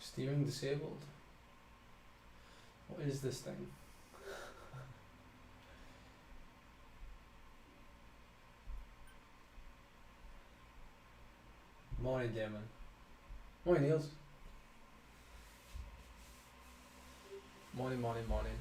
Steering disabled. What is this thing? Morning, Damon. Morning, Niels. Morning, morning, morning.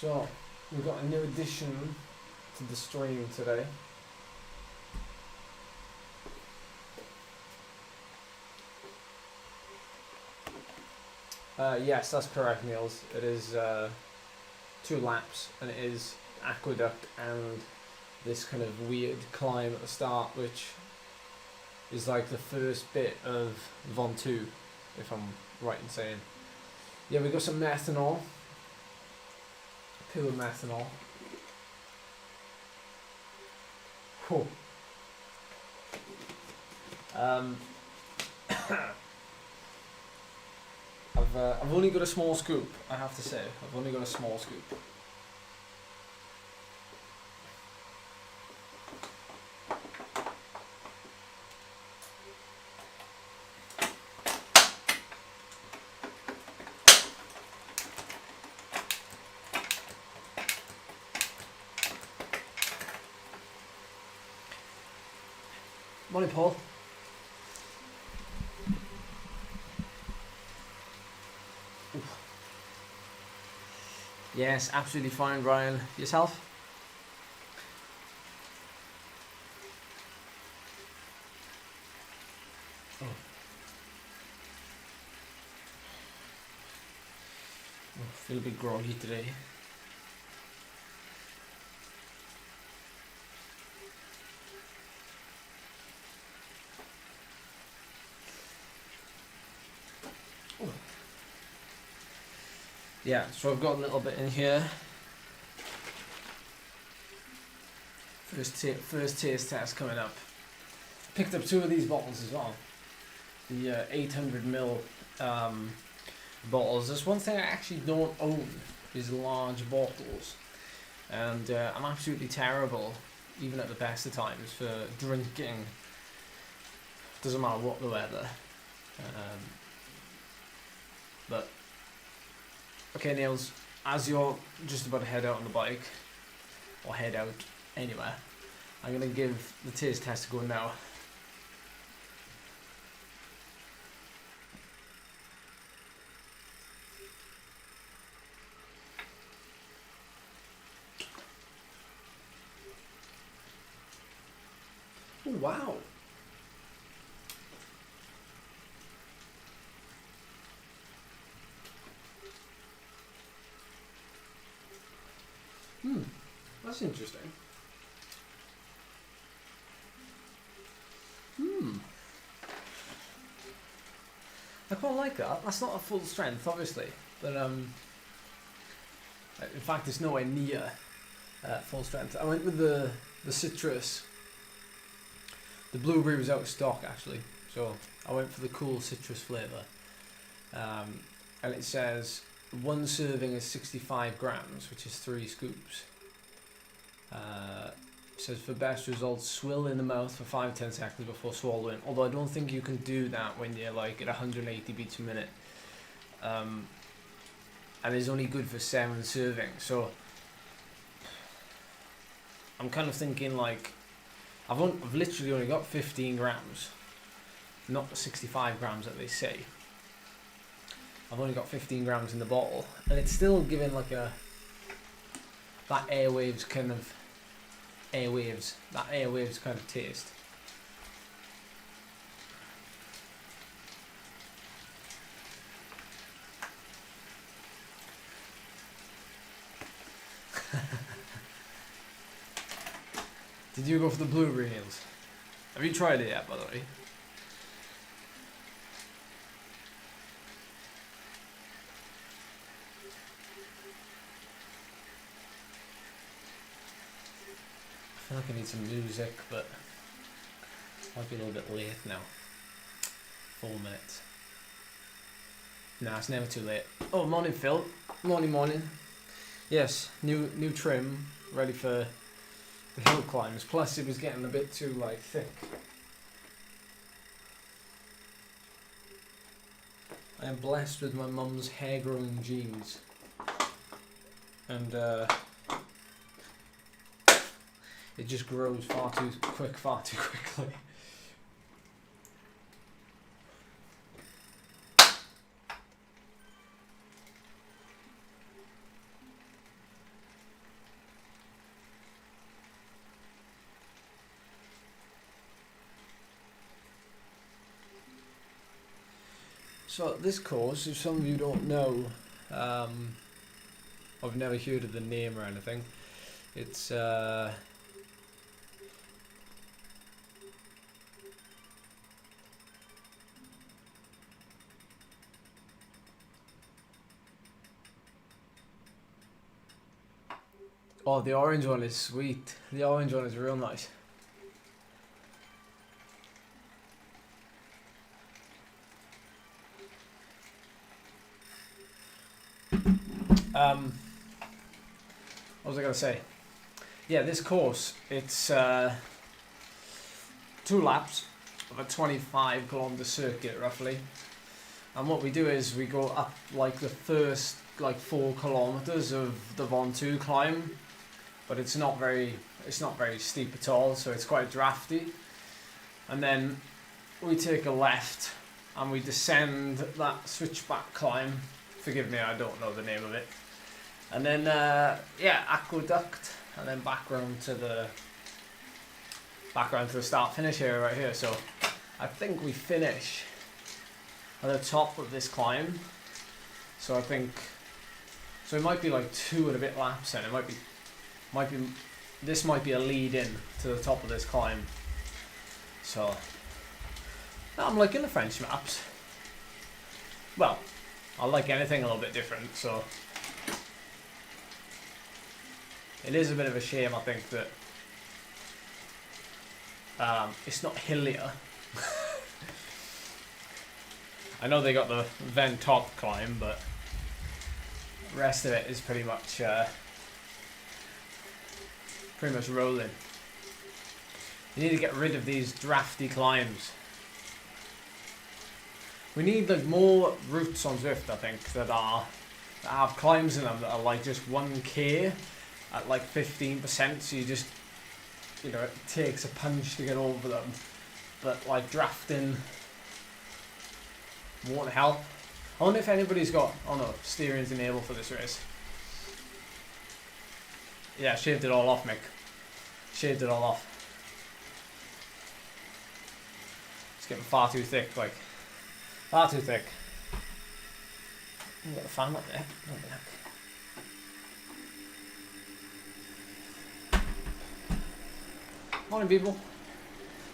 So, we've got a new addition to the stream today. Yes, that's correct, Niels. It is 2 laps, and it is aqueduct and this kind of weird climb at the start, which is like the first bit of Von 2, if I'm right in saying. Yeah, we got some methanol. Pure methanol. Whew. I've only got a small scoop, I have to say. I've only got a small scoop. Morning, Paul. Oof. Yes, absolutely fine, Brian. Yourself? Oh. I feel a bit groggy today. Yeah, so I've got a little bit in here. First taste test coming up. Picked up 2 of these bottles as well. The 800ml bottles. There's one thing I actually don't own is large bottles, and I'm absolutely terrible, even at the best of times, for drinking. Doesn't matter what the weather. But okay, Niels, as you're just about to head out on the bike, or head out anywhere, I'm going to give the taste test a go now. Oh, wow. That's interesting. I quite like that. That's not a full strength, obviously, but in fact, it's nowhere near full strength. I went with the citrus. The blueberry was out of stock actually, so I went for the cool citrus flavour. And it says 1 serving is 65 grams, which is 3 scoops. It says for best results, swill in the mouth for 5-10 seconds before swallowing. Although I don't think you can do that when you're like at 180 beats a minute. And it's only good for 7 servings. So I'm kind of thinking like, I've literally only got 15 grams, not the 65 grams that they say. I've only got 15 grams in the bottle, and it's still giving like that airwaves kind of taste. Did you go for the blueberry hills? Have you tried it yet, by the way? I feel like I need some music, but might be a little bit late now. 4 minutes. Nah, it's never too late. Oh, morning, Phil. Morning. Yes, new trim, ready for the hill climbs. Plus, it was getting a bit too like thick. I am blessed with my mum's hair-growing genes, and it just grows far too quickly. So this course, if some of you don't know, I've never heard of the name or anything. It's oh, the orange one is sweet. The orange one is real nice. What was I gonna say? Yeah, this course, it's 2 laps of a 25-kilometer circuit roughly, and what we do is we go up like the first like 4 kilometers of the Ventoux climb, but it's not very steep at all, so it's quite drafty, and then we take a left and we descend that switchback climb. Forgive me, I don't know the name of it. And then, yeah, aqueduct, and then back round to the start finish here, right here. So I think we finish at the top of this climb. So I think, so it might be like 2 and a bit laps, and it this might be a lead in to the top of this climb. So I'm liking the French maps. Well, I like anything a little bit different, so it is a bit of a shame, I think, that it's not hillier. I know they got the Ven Top climb, but the rest of it is pretty much rolling. You need to get rid of these drafty climbs. We need like more routes on Zwift, I think, that have climbs in them that are like just 1k at like 15%, so you just, you know, it takes a punch to get over them, but like drafting won't help. I wonder if anybody's got, oh no, steering's enabled for this race. Yeah, shaved it all off, Mick. Shaved it all off. It's getting far too thick, like, far too thick. I've got a fan up there. Oh, yeah. Morning, people.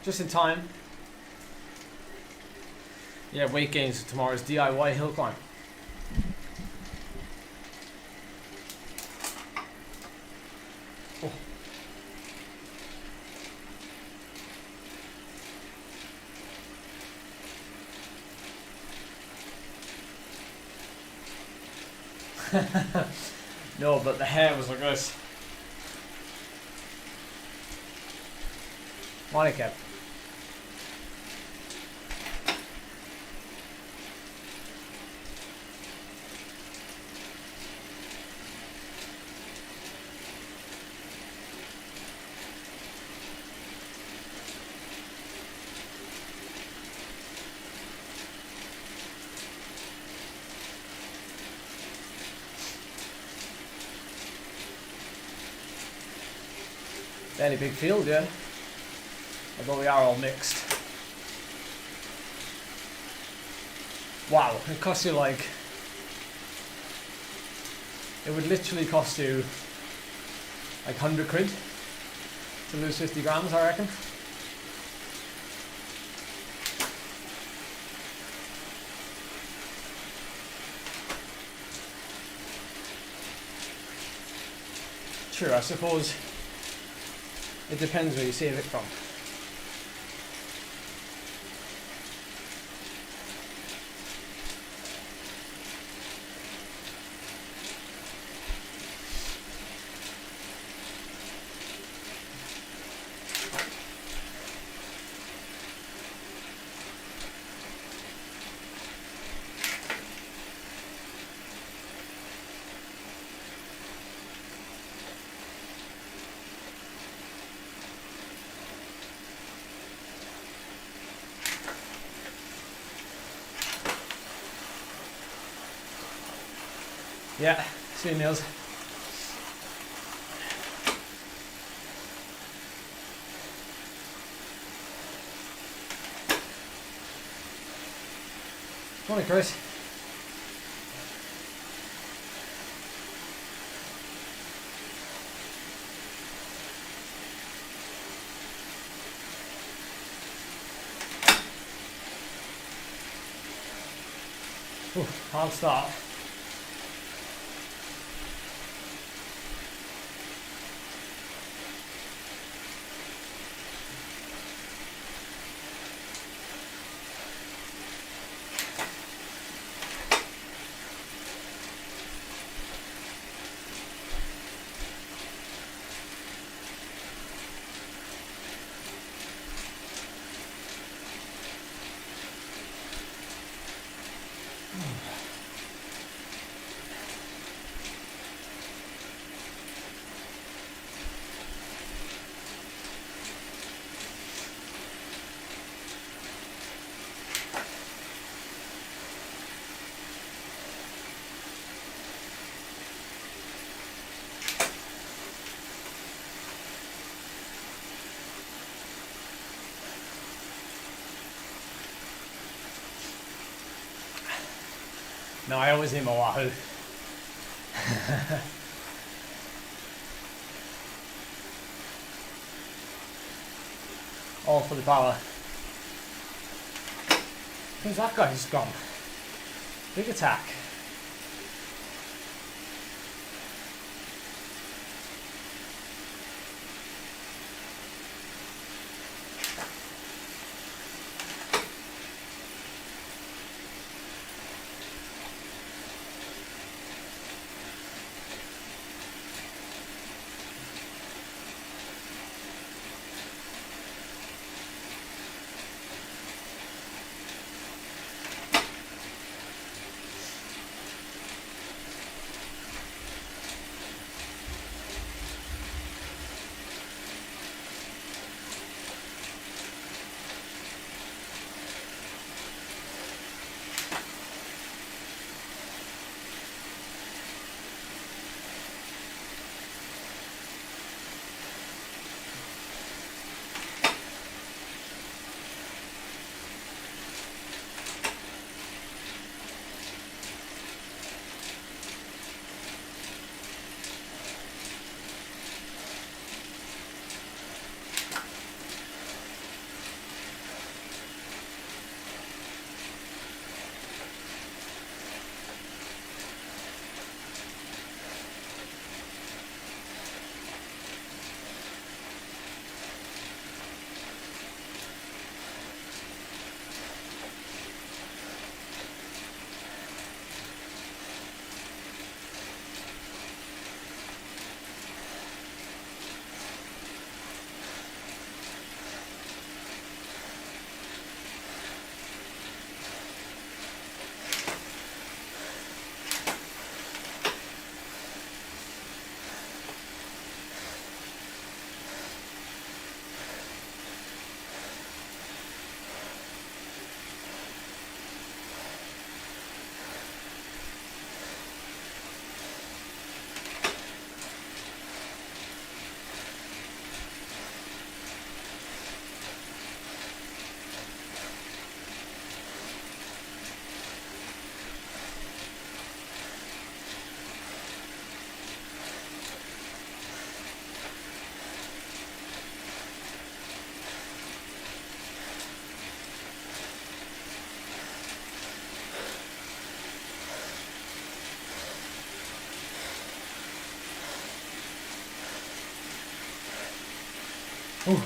Just in time. Yeah, weight gains for tomorrow's DIY hill climb. Oh. No, but the hair was like this. Morning, Kev. Fairly big field, yeah. Although we are all mixed. Wow, it costs you like... It would literally cost you like 100 quid to lose 50 grams, I reckon. True, I suppose it depends where you save it from. Yeah, see you, Niels. Morning, Chris. Ooh, hard start. No, I always need my Wahoo. All for the power. Where's that guy just gone? Big attack. Ooh.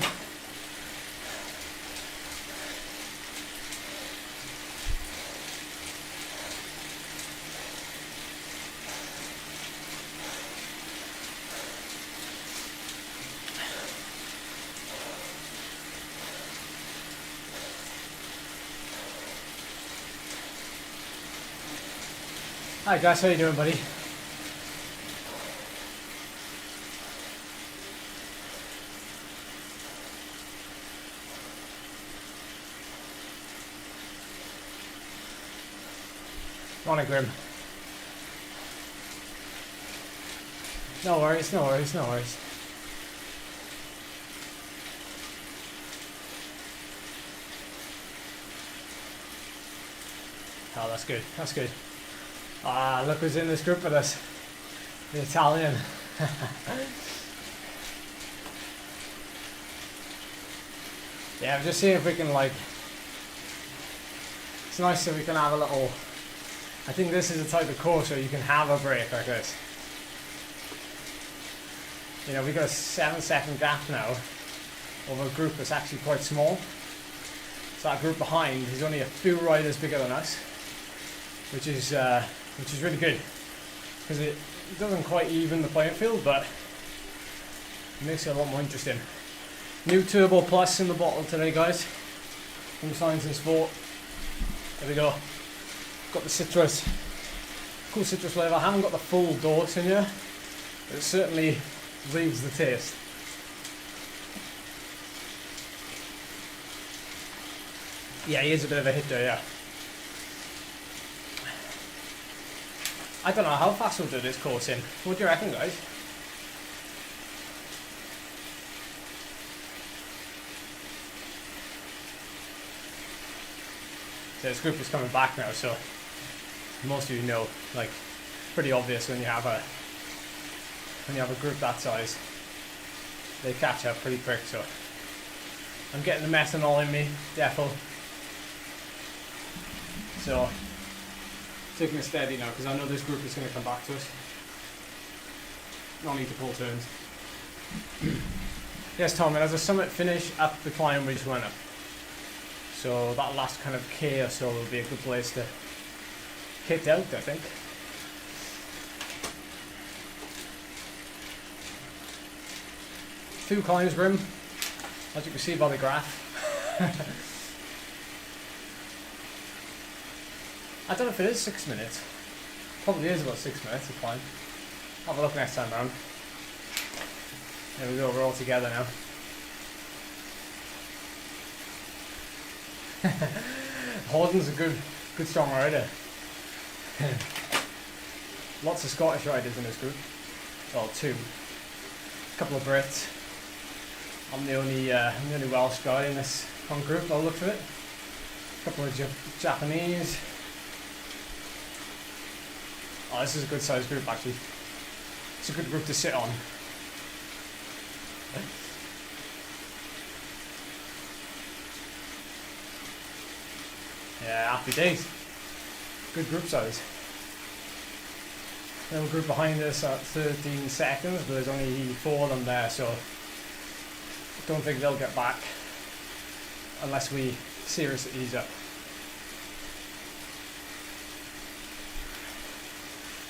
Hi guys, how you doing, buddy? Morning, Grim. No worries, no worries, no worries. Oh, that's good, that's good. Ah, look who's in this group with us. The Italian. Yeah, I'm just seeing if we can, like, it's nice that we can have a little, I think this is the type of course where you can have a break like this. You know, we've got a 7-second gap now over a group that's actually quite small. So that group behind is only a few riders bigger than us, which is really good, because it doesn't quite even the playing field, but it makes it a lot more interesting. New Turbo Plus in the bottle today, guys, from Science and Sport. There we go. Got the citrus, cool citrus flavour. I haven't got the full dose in here, but it certainly leaves the taste. Yeah, he is a bit of a hitter, yeah. I don't know how fast we'll do this course in. What do you reckon, guys? So this group is coming back now, so most of you know, like, pretty obvious when you have a group that size, they catch up pretty quick. So I'm getting the methanol in me, defo. So taking it steady now, because I know this group is going to come back to us. No need to pull turns. Yes, Tom, and as a summit finish at the climb, we just went up. So that last kind of K or so will be a good place to hit out, I think. Two climbs, Grim, as you can see by the graph. I don't know if it is 6 minutes. Probably is about 6 minutes to climb. Have a look next time round. There we go, we're all together now. Horton's a good strong rider. Lots of Scottish riders in this group. Well, two. A couple of Brits. I'm the only Welsh guy in this group, I'll look for it. A couple of Japanese. Oh, this is a good sized group actually. It's a good group to sit on. Yeah, happy days. Good group size. Little group behind us at 13 seconds, but there's only 4 of them there, so I don't think they'll get back unless we seriously ease up.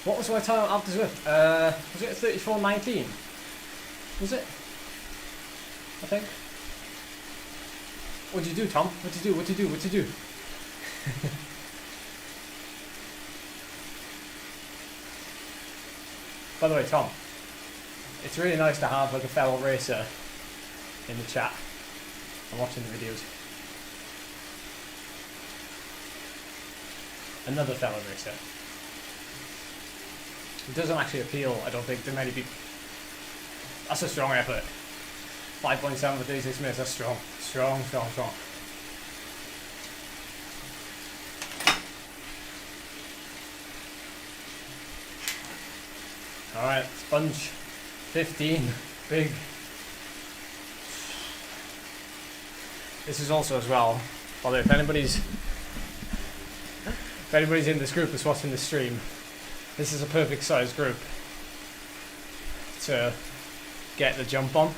What was my time after Zwift? Was it 34:19? Was it? I think. What'd you do, Tom? What'd you do? What'd you do? What'd you do? By the way, Tom, it's really nice to have like a fellow racer in the chat. I'm watching the videos. Another fellow racer. It doesn't actually appeal, I don't think, to many people. That's a strong effort. 5.7 for 36 minutes, that's strong. Strong, strong, strong. Alright, sponge. 15. Big. This is also as well, by the way, if anybody's in this group that's watching the stream, this is a perfect size group to get the jump on.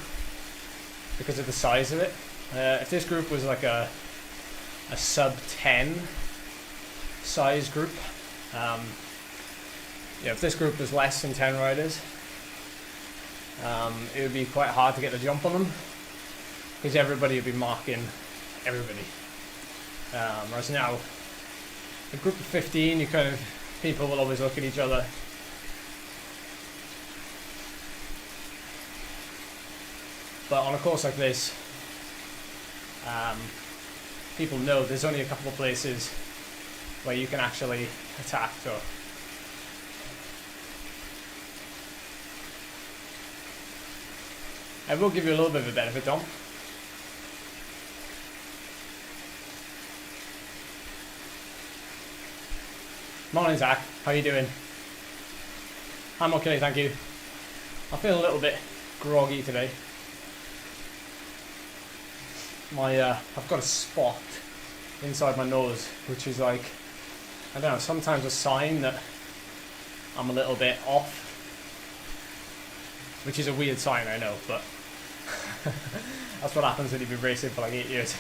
because of the size of it. If this group was like a sub 10 size group, if this group was less than 10 riders, it would be quite hard to get the jump on them because everybody would be marking everybody. Whereas now, a group of 15, people will always look at each other. But on a course like this, people know there's only a couple of places where you can actually attack. So I will give you a little bit of a benefit, Dom. Morning, Zach. How you doing? I'm okay, thank you. I feel a little bit groggy today. I've got a spot inside my nose, which is like, I don't know, sometimes a sign that I'm a little bit off, which is a weird sign, I know, but that's what happens when you've been racing for like 8 years.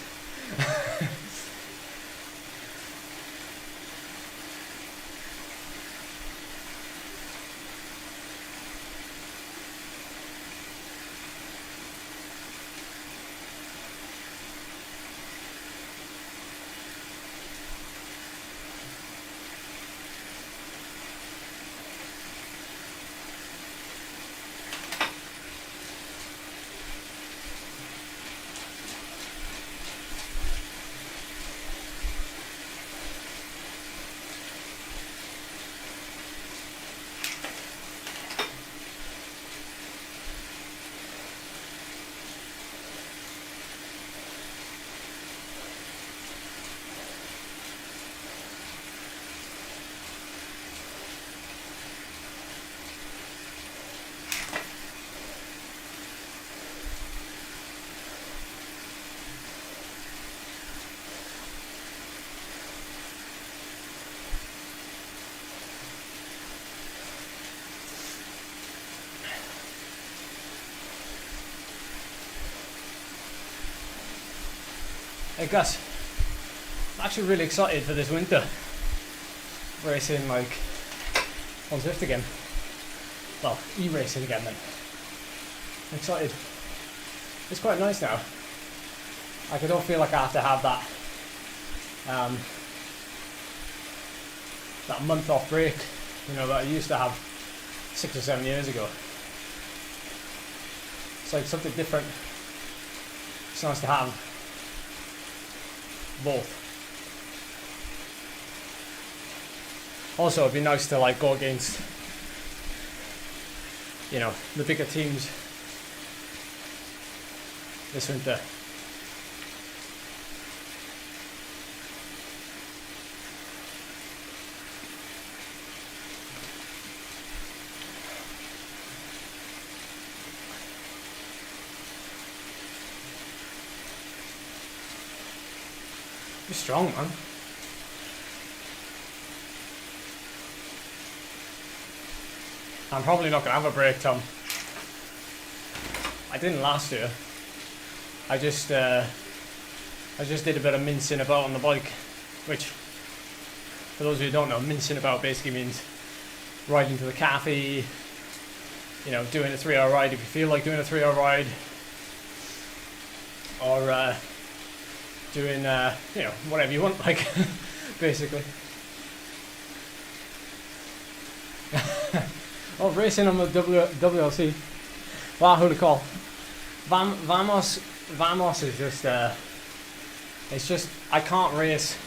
Hey Gus, I'm actually really excited for this winter. Racing like on Zwift again. Well, e-racing again then. I'm excited. It's quite nice now. Like I don't feel like I have to have that month off break, that I used to have 6 or 7 years ago. It's like something different. It's nice to have both. Also, it'd be nice to like go against, the bigger teams this winter. You're strong, man. I'm probably not going to have a break, Tom. I didn't last year. I just did a bit of mincing about on the bike, which, for those of you who don't know, mincing about basically means riding to the cafe, doing a 3-hour ride if you feel like doing a 3-hour ride, or doing whatever you want, like basically. Oh, racing on the WLC. Wahoo to call. Vamos is just it's just I can't race.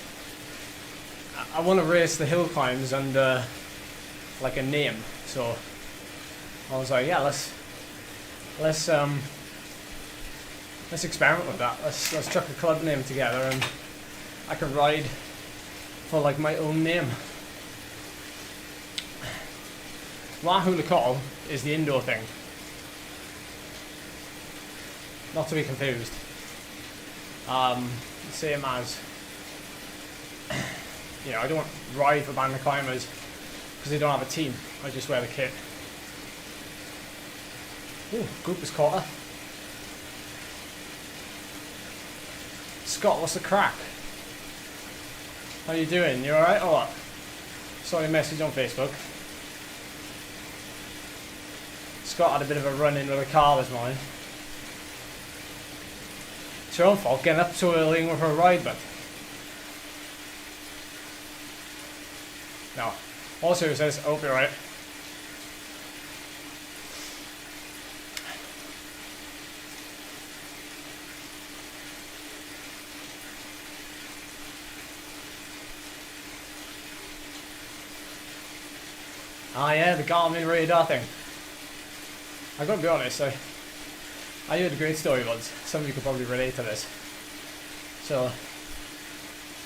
I want to race the hill climbs under like a name, so I was like, yeah, let's experiment with that. Let's chuck a club name together and I can ride for like my own name. Wahoo to call is the indoor thing. Not to be confused. Same as, I don't ride for Bynea climbers because they don't have a team. I just wear the kit. Ooh, group is quarter. Scott, what's the crack? How you doing? You alright or what? Saw your message on Facebook. Scott had a bit of a run-in with a car this morning. It's your own fault getting up so early and with her ride, but no. Also it says, I hope you're right. Ah yeah, the Garmin radar thing. I gotta be honest, I heard a great story once. Some of you could probably relate to this. So,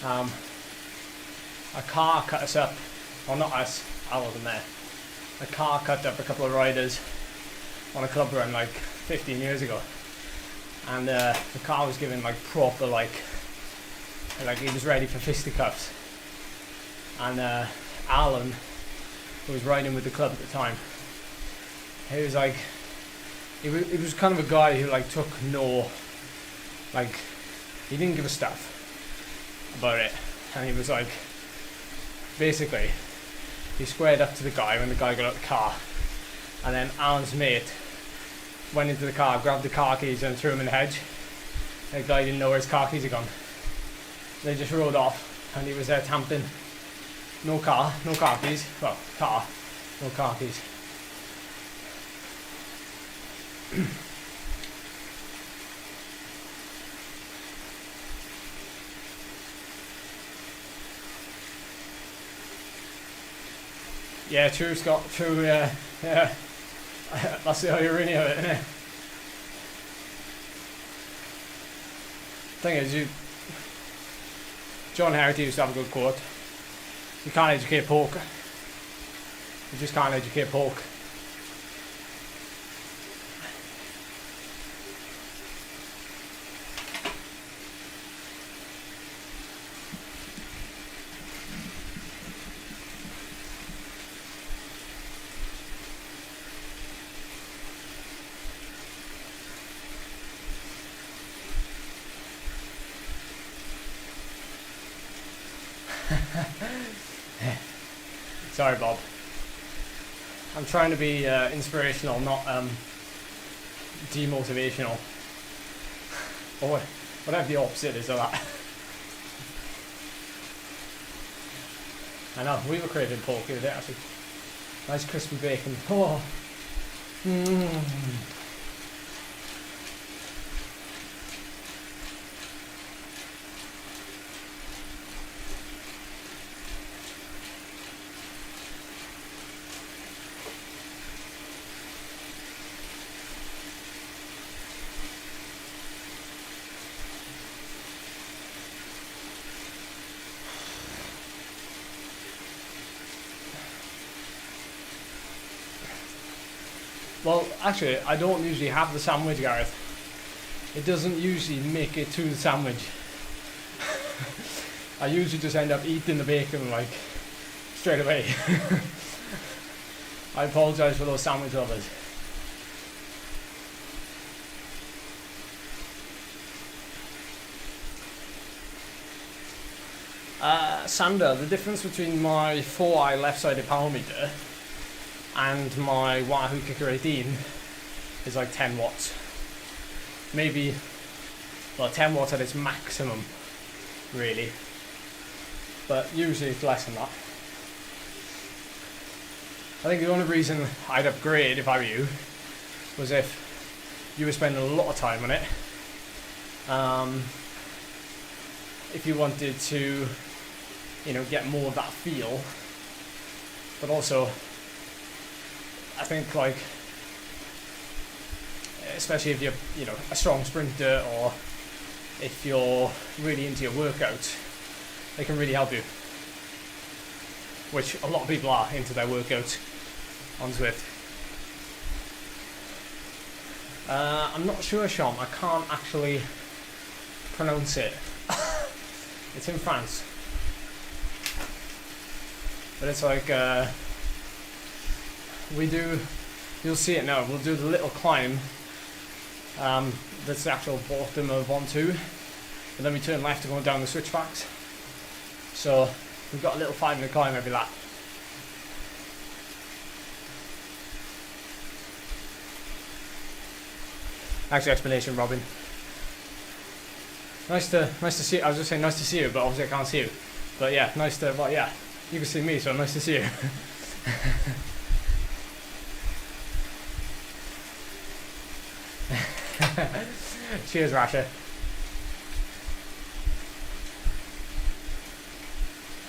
a car cut us up. Well, not us, I wasn't there. A car cut up a couple of riders on a club run like 15 years ago. And the car was given like proper like it was ready for fisticuffs. And Alan, who was riding with the club at the time, he was like, he was kind of a guy who like took no, like, he didn't give a stuff about it. And he was like, basically, he squared up to the guy when the guy got out of the car, and then Alan's mate went into the car, grabbed the car keys and threw them in the hedge. The guy didn't know where his car keys had gone. They just rode off, and he was there tamping. No car keys. Well, car, no car keys. Yeah, true, Scott. True. Yeah. That's the irony of it, isn't it? Thing is, John Harity used to have a good quote. You can't educate pork. You just can't educate pork. Sorry, Bob. I'm trying to be inspirational, not demotivational. Or whatever the opposite is of that. I know, we were craving pork the other day actually. Nice crispy bacon. Oh. Well, actually, I don't usually have the sandwich, Gareth. It doesn't usually make it to the sandwich. I usually just end up eating the bacon, like, straight away. I apologise for those sandwich lovers. Sander, the difference between my 4i left-sided power meter and my Wahoo Kickr 18 is like 10 watts. Maybe, well, 10 watts at its maximum, really. But usually it's less than that. I think the only reason I'd upgrade if I were you was if you were spending a lot of time on it. If you wanted to, you know, get more of that feel, but also I think, like, especially if you're, you know, a strong sprinter or if you're really into your workouts, they can really help you. Which a lot of people are into their workouts on Zwift. I'm not sure, Sean. I can't actually pronounce it. It's in France. But it's like, we do, you'll see it now, we'll do the little climb, that's the actual bottom of 1-2, and then we turn left to go down the switchbacks. So we've got a little 5-minute climb every lap. Thanks for the explanation, Robin. Nice to see you. I was just saying nice to see you, but obviously I can't see you. But yeah, nice to, well yeah, you can see me, so nice to see you. Cheers, Rasha.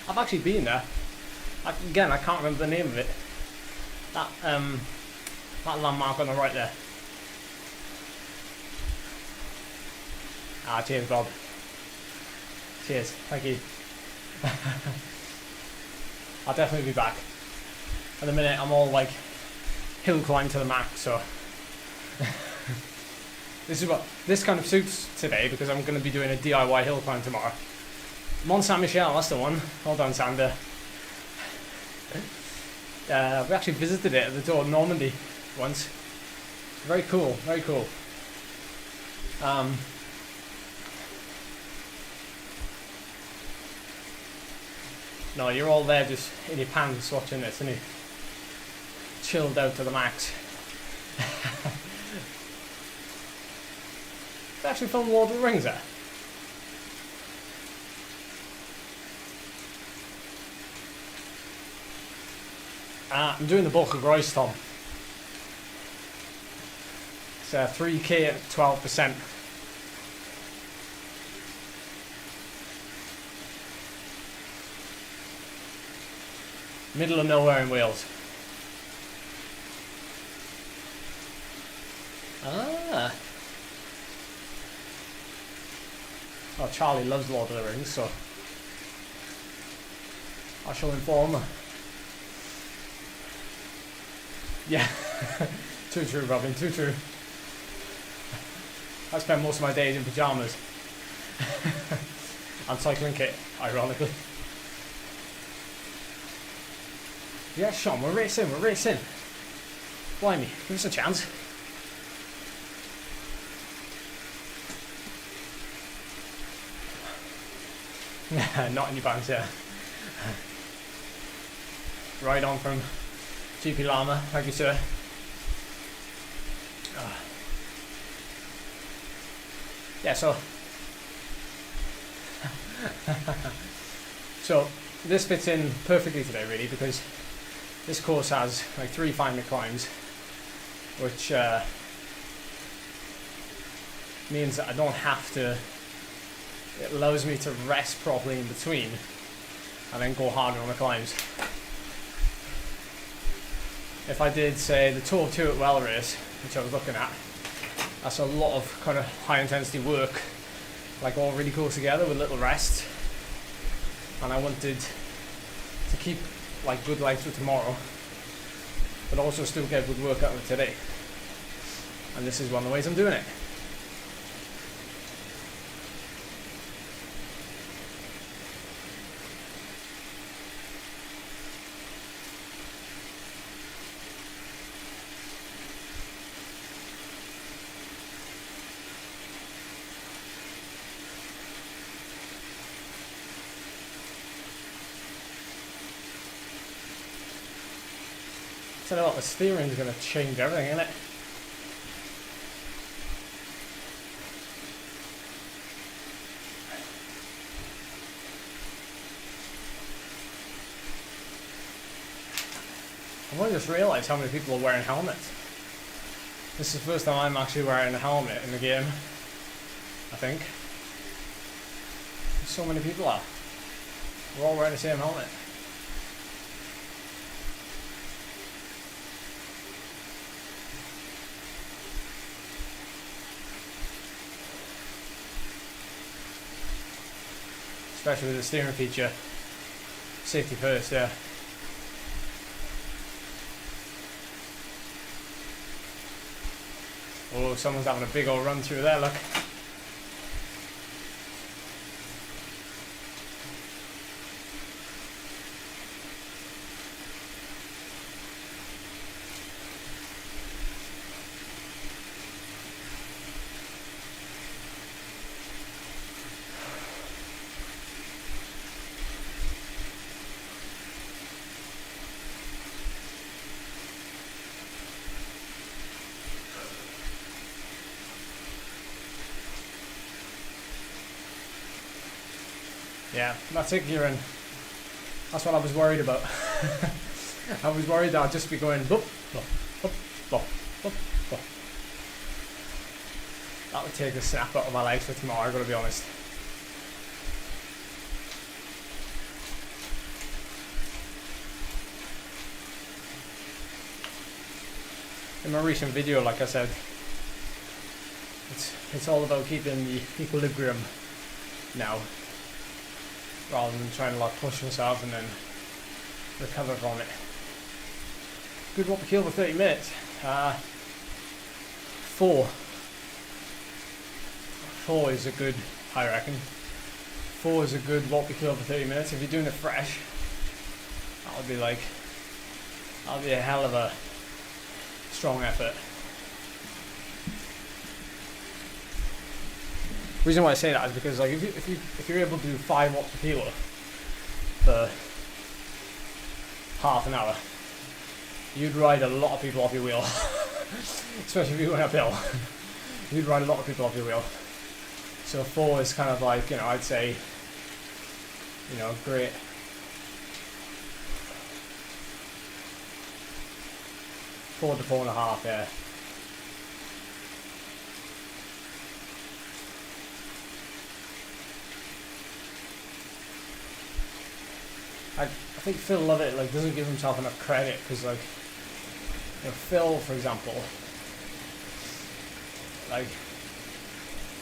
I've actually been there. Again, I can't remember the name of it. That landmark on the right there. Ah, cheers, Bob. Cheers, thank you. I'll definitely be back. At the minute, I'm all like hill climb to the max, so this kind of suits today because I'm going to be doing a DIY hill climb tomorrow. Mont Saint Michel, that's the one. Well done, Sander. We actually visited it at the Tour of Normandy once. Very cool, very cool. No, you're all there just in your pants watching this, and you chilled out to the max. They actually filmed Lord of the Rings there. I'm doing the bulk of Groys, Tom. It's 3k at 12%. Middle of nowhere in Wales. Ah. Oh, Charlie loves Lord of the Rings, so I shall inform her. Yeah, too true, Robin, too true. I spend most of my days in pyjamas and cycling kit, ironically. Yeah, Sean, we're racing. Blimey, give us a chance. Not in your pants, yeah. Right on from GP Llama, thank you, sir. Yeah, so this fits in perfectly today, really, because this course has like 3 5-minute climbs, which means that I don't have to. It allows me to rest properly in between and then go harder on the climbs. If I did, say, the Tour of Two at Well race, which I was looking at, that's a lot of kind of high intensity work, like all really close together with little rest. And I wanted to keep like good legs for tomorrow, but also still get good work out of today. And this is one of the ways I'm doing it. I don't know what, the steering's going to change everything, isn't it? I've only just realised how many people are wearing helmets. This is the first time I'm actually wearing a helmet in the game, I think. So many people are. We're all wearing the same helmet. Especially with the steering feature. Safety first, yeah. Oh, someone's having a big old run through there, look. Yeah, that's it, Kieran. That's what I was worried about. I was worried that I'd just be going boop, boop, boop, boop, boop, boop. That would take the snap out of my legs for tomorrow, I've got to be honest. In my recent video, like I said, it's all about keeping the equilibrium now, rather than trying to like push yourself and then recover from it. Good what we kill for 30 minutes. 4 is a good, I reckon. 4 is a good what we kill for 30 minutes. If you're doing it fresh, that'll be a hell of a strong effort. The reason why I say that is because like if you're able to do 5 watts per kilo for half an hour, you'd ride a lot of people off your wheel. Especially if you're going uphill. You'd ride a lot of people off your wheel. So 4 is kind of like, you know, I'd say, you know, great. Four to 4.5, yeah. I think Phil Lovett like doesn't give himself enough credit because like, you know, Phil, for example, like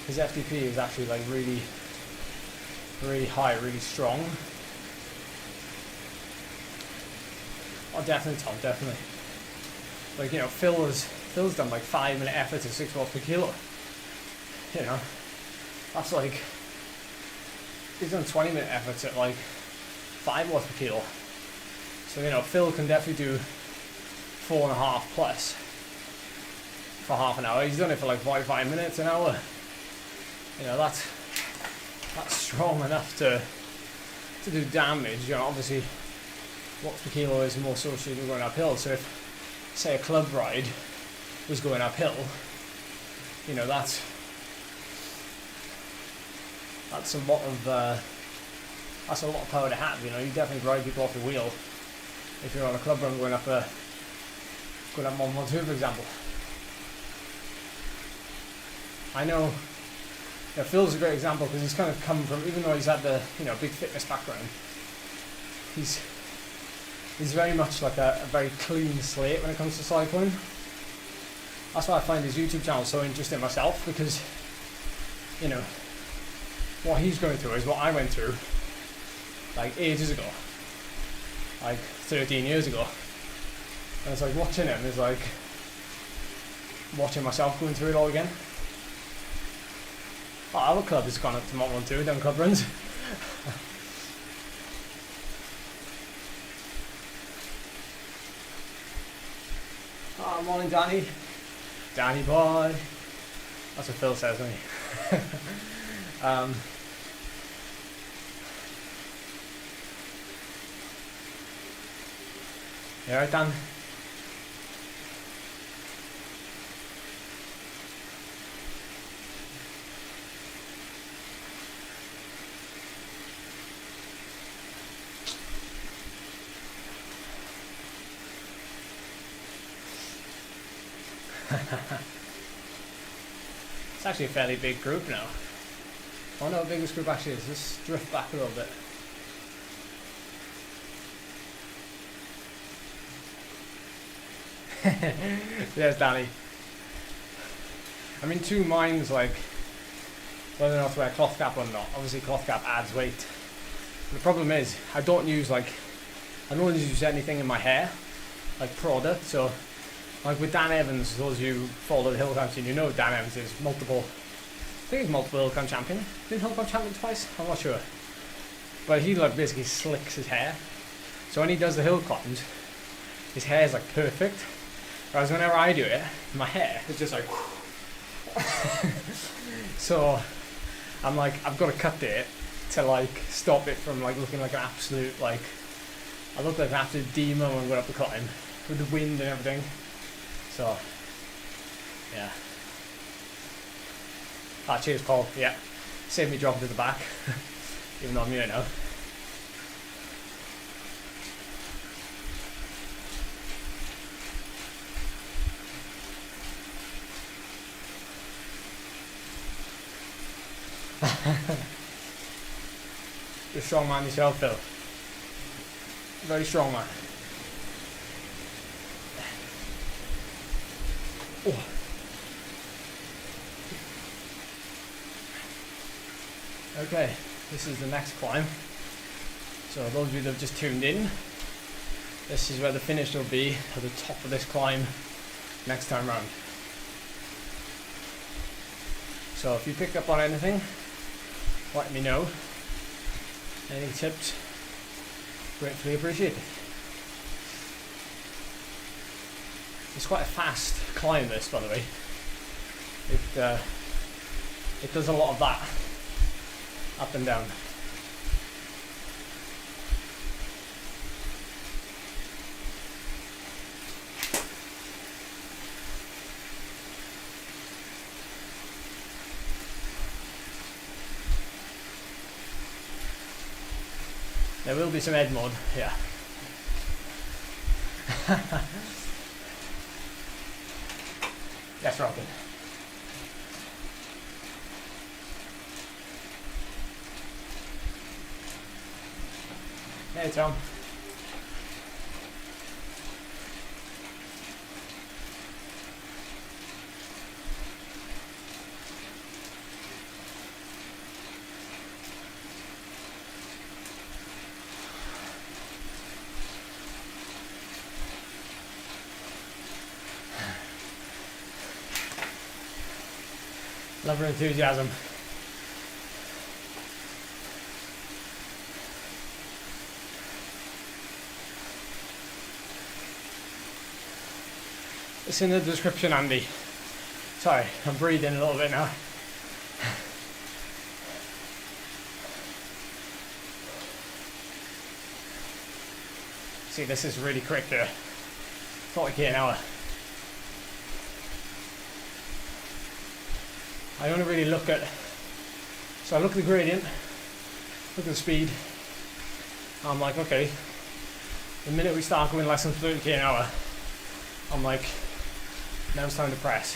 his FTP is actually like really, really high, really strong. Oh, definitely, Tom, definitely. Like, you know, Phil's done like 5-minute efforts at 6 watts per kilo. You know, that's like, he's done 20-minute efforts at like 5 watts per kilo. So, you know, Phil can definitely do 4.5 plus for half an hour. He's done it for like 45 minutes, an hour. You know, that's strong enough to do damage. You know, obviously watts per kilo is more associated with going uphill. So if, say, a club ride was going uphill, you know, that's a lot of power to have. You know, you definitely ride people off the wheel if you're on a club run going up 112, for example. I know, you know, Phil's a great example because he's kind of come from, even though he's had the, you know, big fitness background, he's very much like a very clean slate when it comes to cycling. That's why I find his YouTube channel so interesting myself, because, you know, what he's going through is what I went through like ages ago, like 13 years ago. And it's like watching him is like watching myself going through it all again. Oh, our club has gone up to Mont Ventoux, done club runs. Oh, morning, Danny. Danny boy. That's what Phil says, doesn't he? You alright, Dan? It's actually a fairly big group now. Oh no, biggest group actually is. Just drift back a little bit. There's Danny. I'm in two minds, like whether or not to wear cloth cap or not. Obviously cloth cap adds weight. The problem is I don't use anything in my hair, like product. So like with Dan Evans, those of you who follow the hill climb scene, you know Dan Evans is multiple hill climb champion. Been hill climb champion twice? I'm not sure. But he like basically slicks his hair. So when he does the hill climbs, his hair is like perfect. Whereas whenever I do it, my hair is just like so I'm like, I've got to cut it to like stop it from like looking like an absolute, like I look like an absolute demon when I'm going up the climb with the wind and everything. So yeah. Ah, cheers Paul. Yeah, saved me dropping to the back. even though I'm here now. You're a strong man yourself, Phil. Very strong man. Oh. Okay, this is the next climb. So those of you that have just tuned in, this is where the finish will be, at the top of this climb next time round. So if you picked up on anything, let me know. Any tips? Gratefully appreciated. It's quite a fast climb, this, by the way. It does a lot of that, up and down. There will be some ed mod, yeah. Yes, Robin. Hey, Tom. Love her enthusiasm. It's in the description, Andy. Sorry, I'm breathing a little bit now. See, this is really quick here. 40k an hour. I only really look at, so I look at the gradient, look at the speed, I'm like, okay, the minute we start going less than 30k an hour, I'm like, now it's time to press.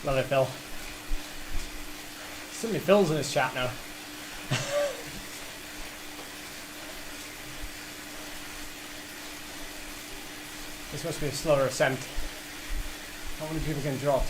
Love it, Phil. So many Phils in this chat now. This must be a slower ascent. How many people can drop?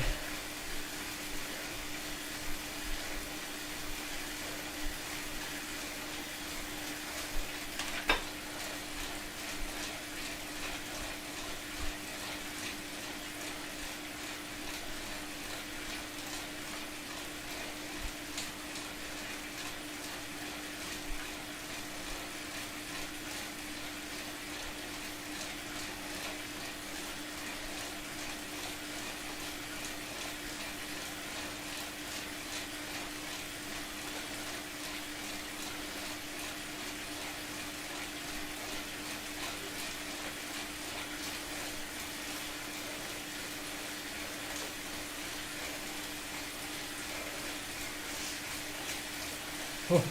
Oh.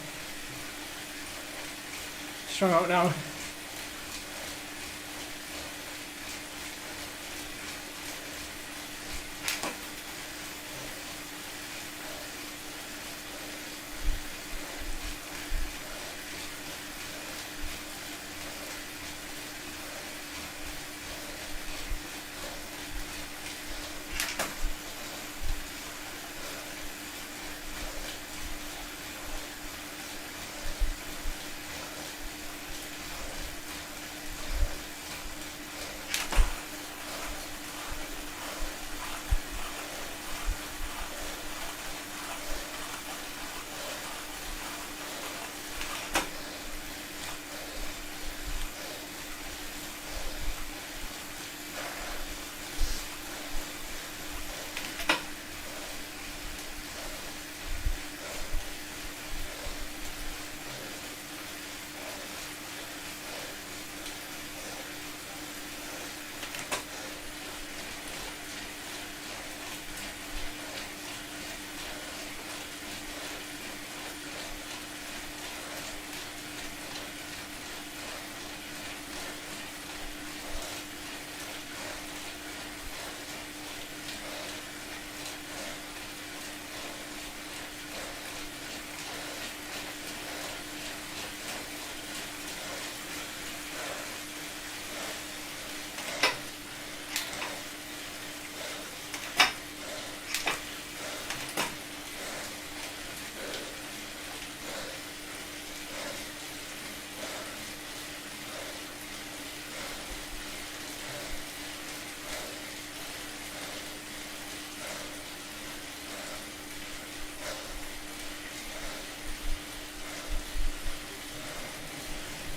Strung out now.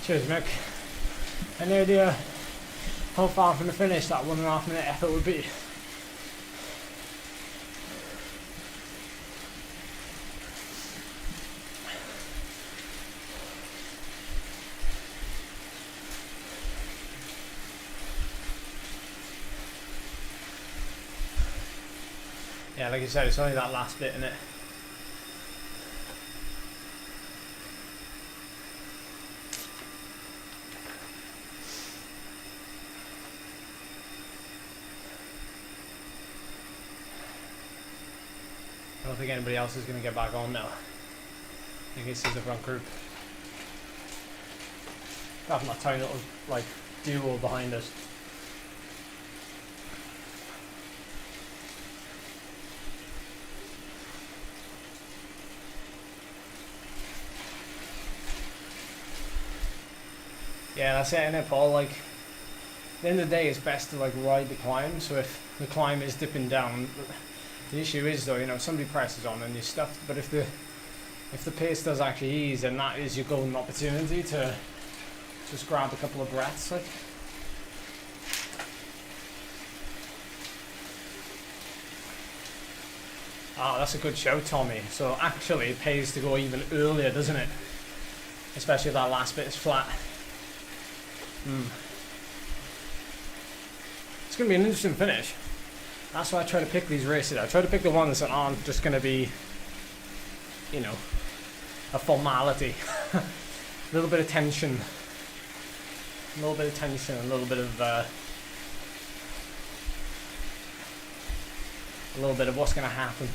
Cheers, Mick. Any idea how far from the finish that 1.5 minute effort would be? Yeah, like you said, it's only that last bit, innit? I don't think anybody else is going to get back on now. I think this is the front group. Having that tiny little like duo behind us. Yeah, that's it, innit, Paul? Like, at the end of the day, it's best to like ride the climb. So if the climb is dipping down, the issue is though, you know, somebody presses on and you're stuffed. But if the pace does actually ease, then that is your golden opportunity to just grab a couple of breaths, like. Ah, that's a good show, Tommy. So actually, it pays to go even earlier, doesn't it? Especially if that last bit is flat. It's going to be an interesting finish. That's why I try to pick these races. I try to pick the ones that aren't just going to be, you know, a formality. A little bit of tension. A little bit of tension, a little bit of what's going to happen.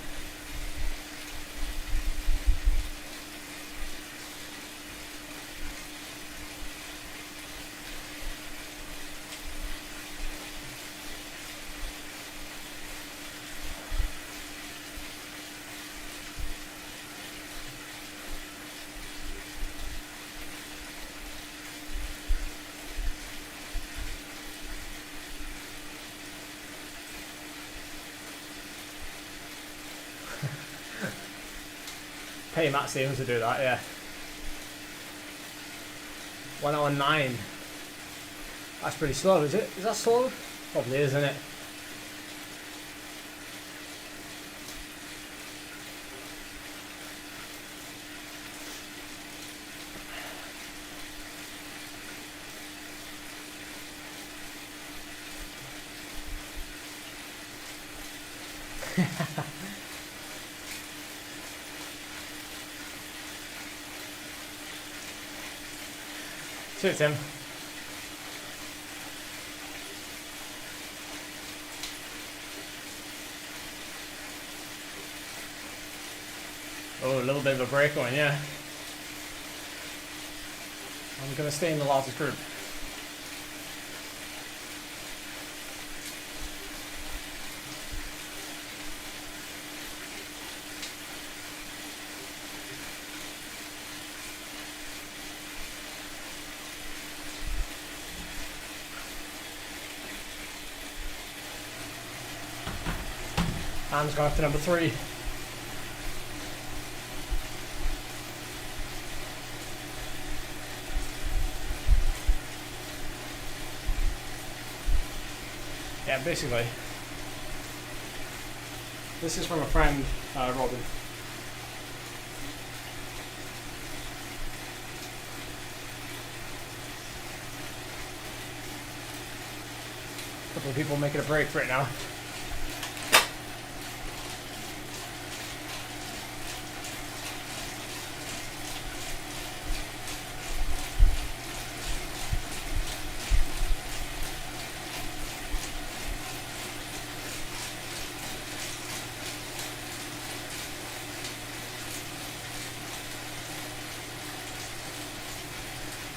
Pay Matt Stevens to do that, yeah. 1:09. That's pretty slow, is it? Is that slow? Probably is, isn't it? Cheers, Tim. Oh, a little bit of a break going, yeah. I'm going to stay in the largest group. Ham's gone up to number 3. Yeah, basically. This is from a friend, Robin. A couple of people making a break right now.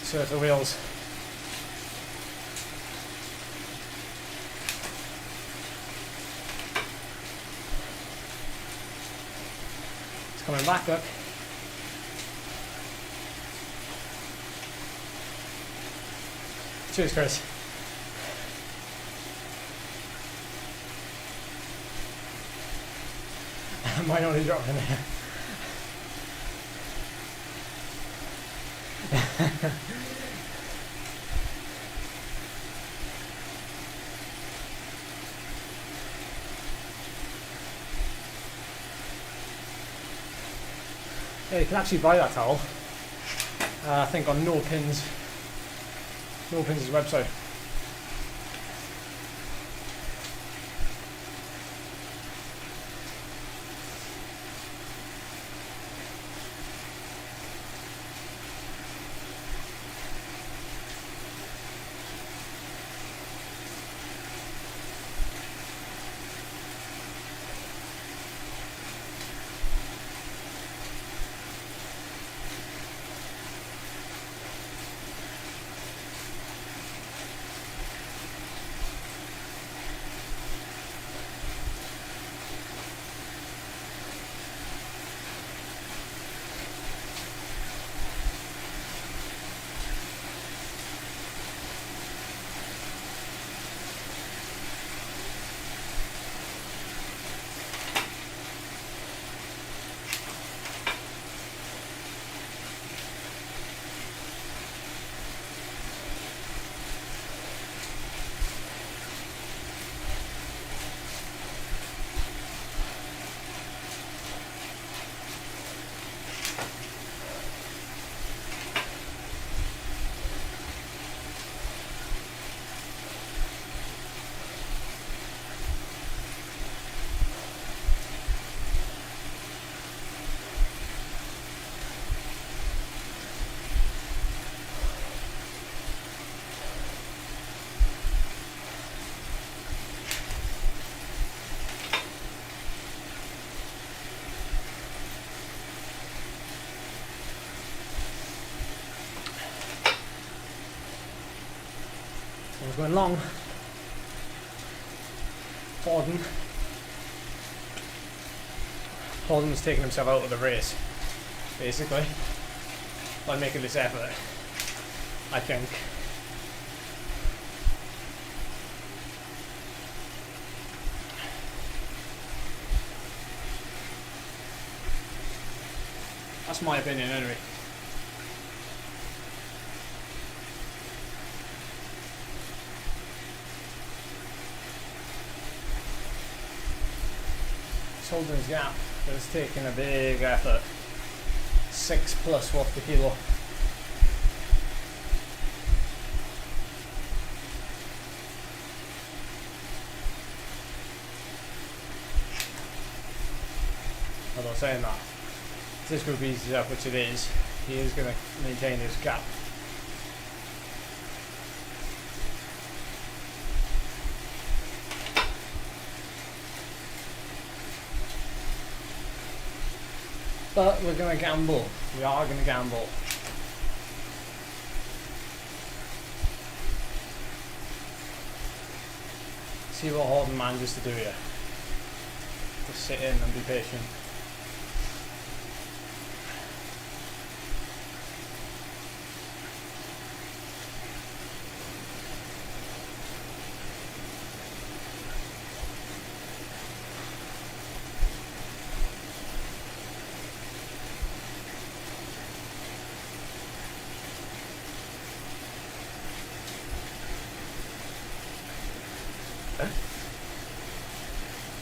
Surf the wheels. It's coming back up. Cheers, Chris. Might only drop in there. Yeah, you can actually buy that towel. I think on No Pins' website. I was going long. Holden was taking himself out of the race, basically, by making this effort, I think. That's my opinion anyway. Holding his gap, but it's taking a big effort. 6+ watt per kilo. Although saying that, if this group eases up, which it is, he is going to maintain his gap. But we're going to gamble. We are going to gamble. See what Holden manages to do here. Just sit in and be patient.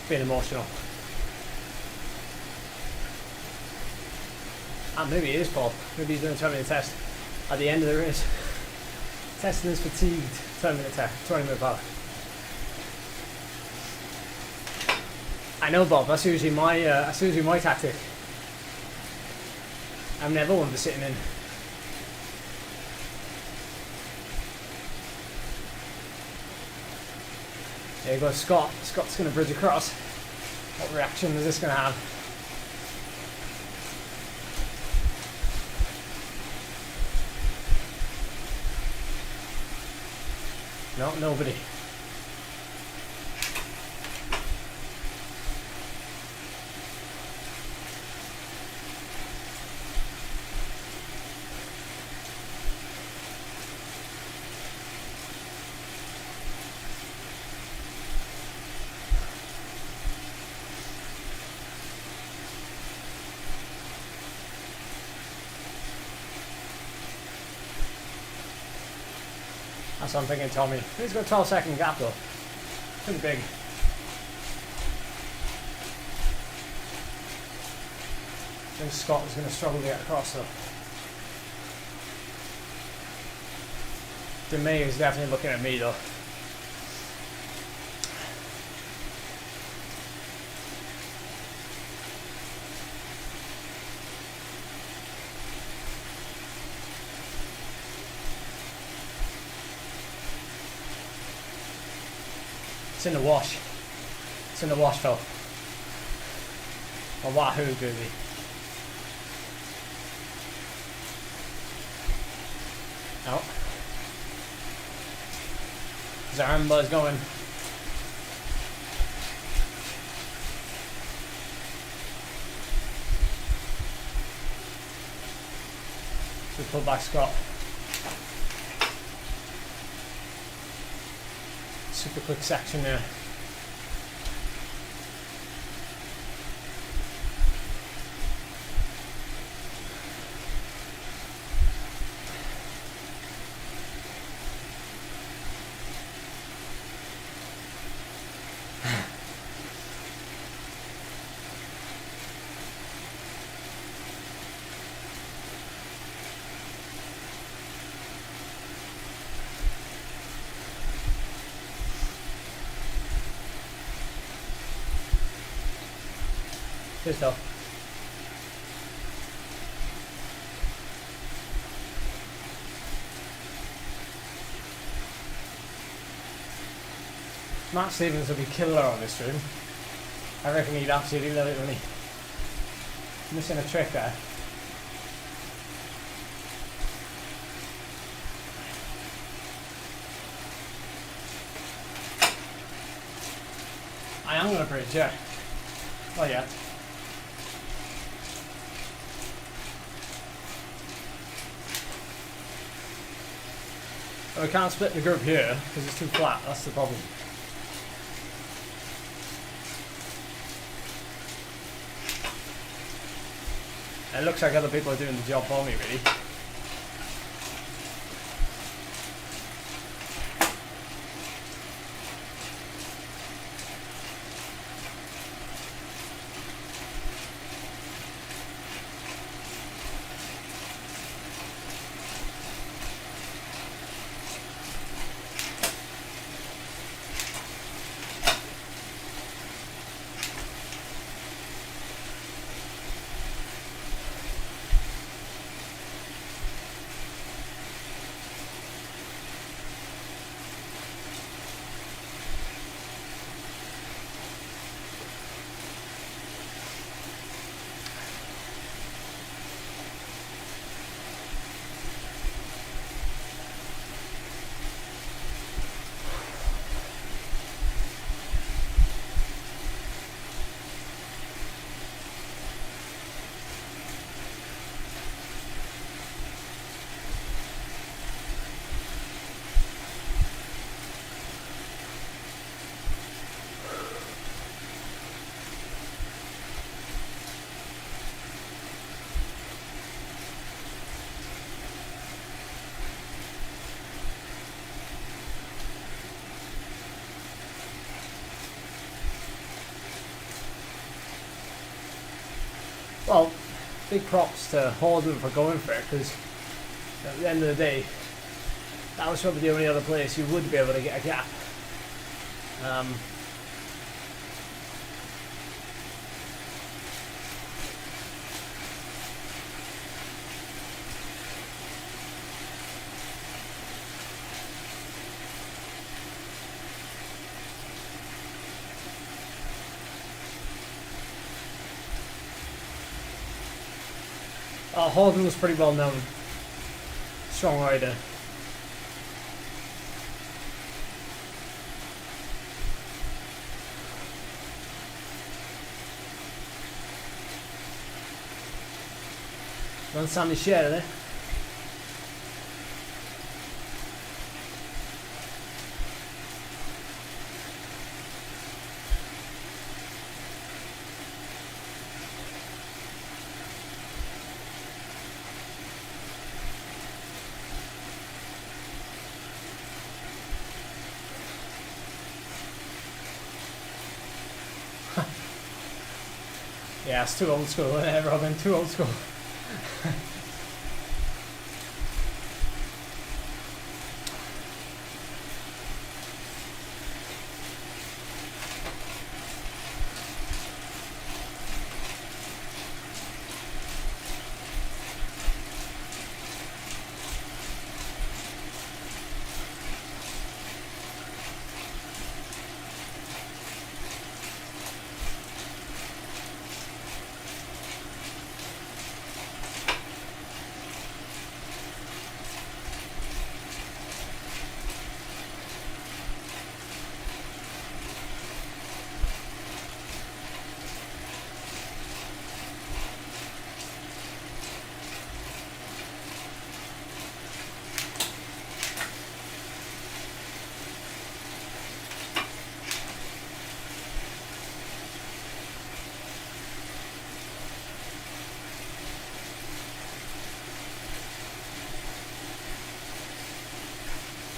Being emotional. And maybe it is Bob. Maybe he's doing a 20-minute test at the end of the race. Testing his fatigued 20-minute test, 20-minute power. I know, Bob. That's usually my tactic. I'm never one for sitting in. There goes Scott. Scott's going to bridge across. What reaction is this going to have? No, nobody. That's what I'm thinking, Tommy. He's got a 12-second gap though. Pretty big. think Scott is going to struggle to get across though. Bynea is definitely looking at me though. It's in the wash. It's in the wash, Phil. A Wahoo goofy. Oh. Zaremba's going. We pull back Scott. Super quick section there. Cheers, Phil. Matt Stevens will be killer on this stream. I reckon he'd absolutely love it, wouldn't he? Missing a trick there. I am going to bridge, yeah. Oh yeah. We can't split the group here because it's too flat, that's the problem. It looks like other people are doing the job for me, really. Well, big props to Holden for going for it, because at the end of the day, that was probably the only other place you would be able to get a gap. Holden was pretty well known. Strong rider. Run Sammy Share there. Yeah, it's too old school, isn't it, Robin? Too old school.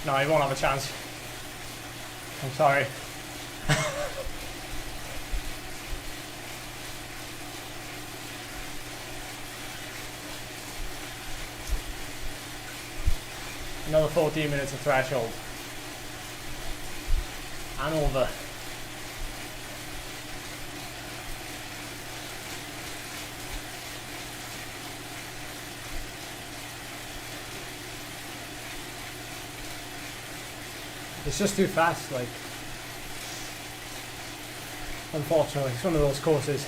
No, he won't have a chance. I'm sorry. Another 14 minutes of threshold. And over. It's just too fast, like, unfortunately, it's one of those courses.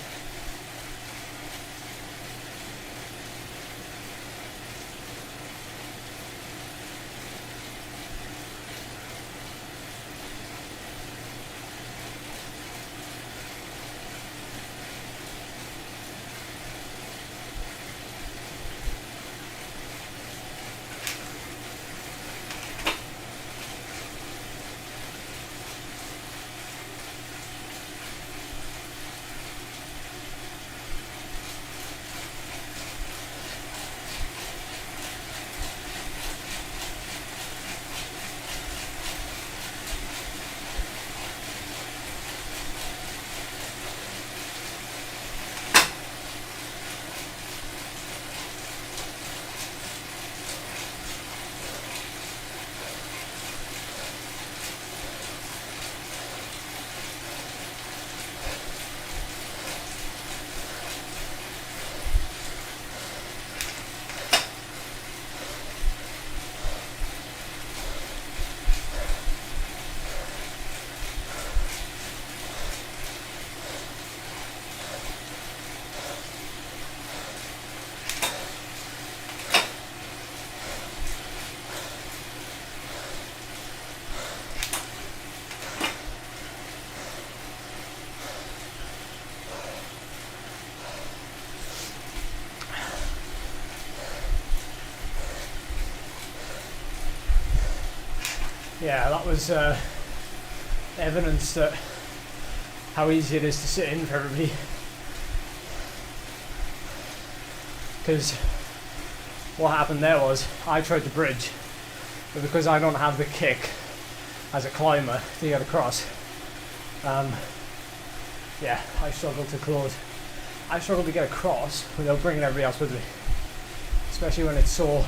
Yeah, that was evidence that how easy it is to sit in for everybody. Because what happened there was I tried to bridge, but because I don't have the kick as a climber to get across, yeah, I struggled to close. I struggled to get across without bringing everybody else with me, especially when it's so.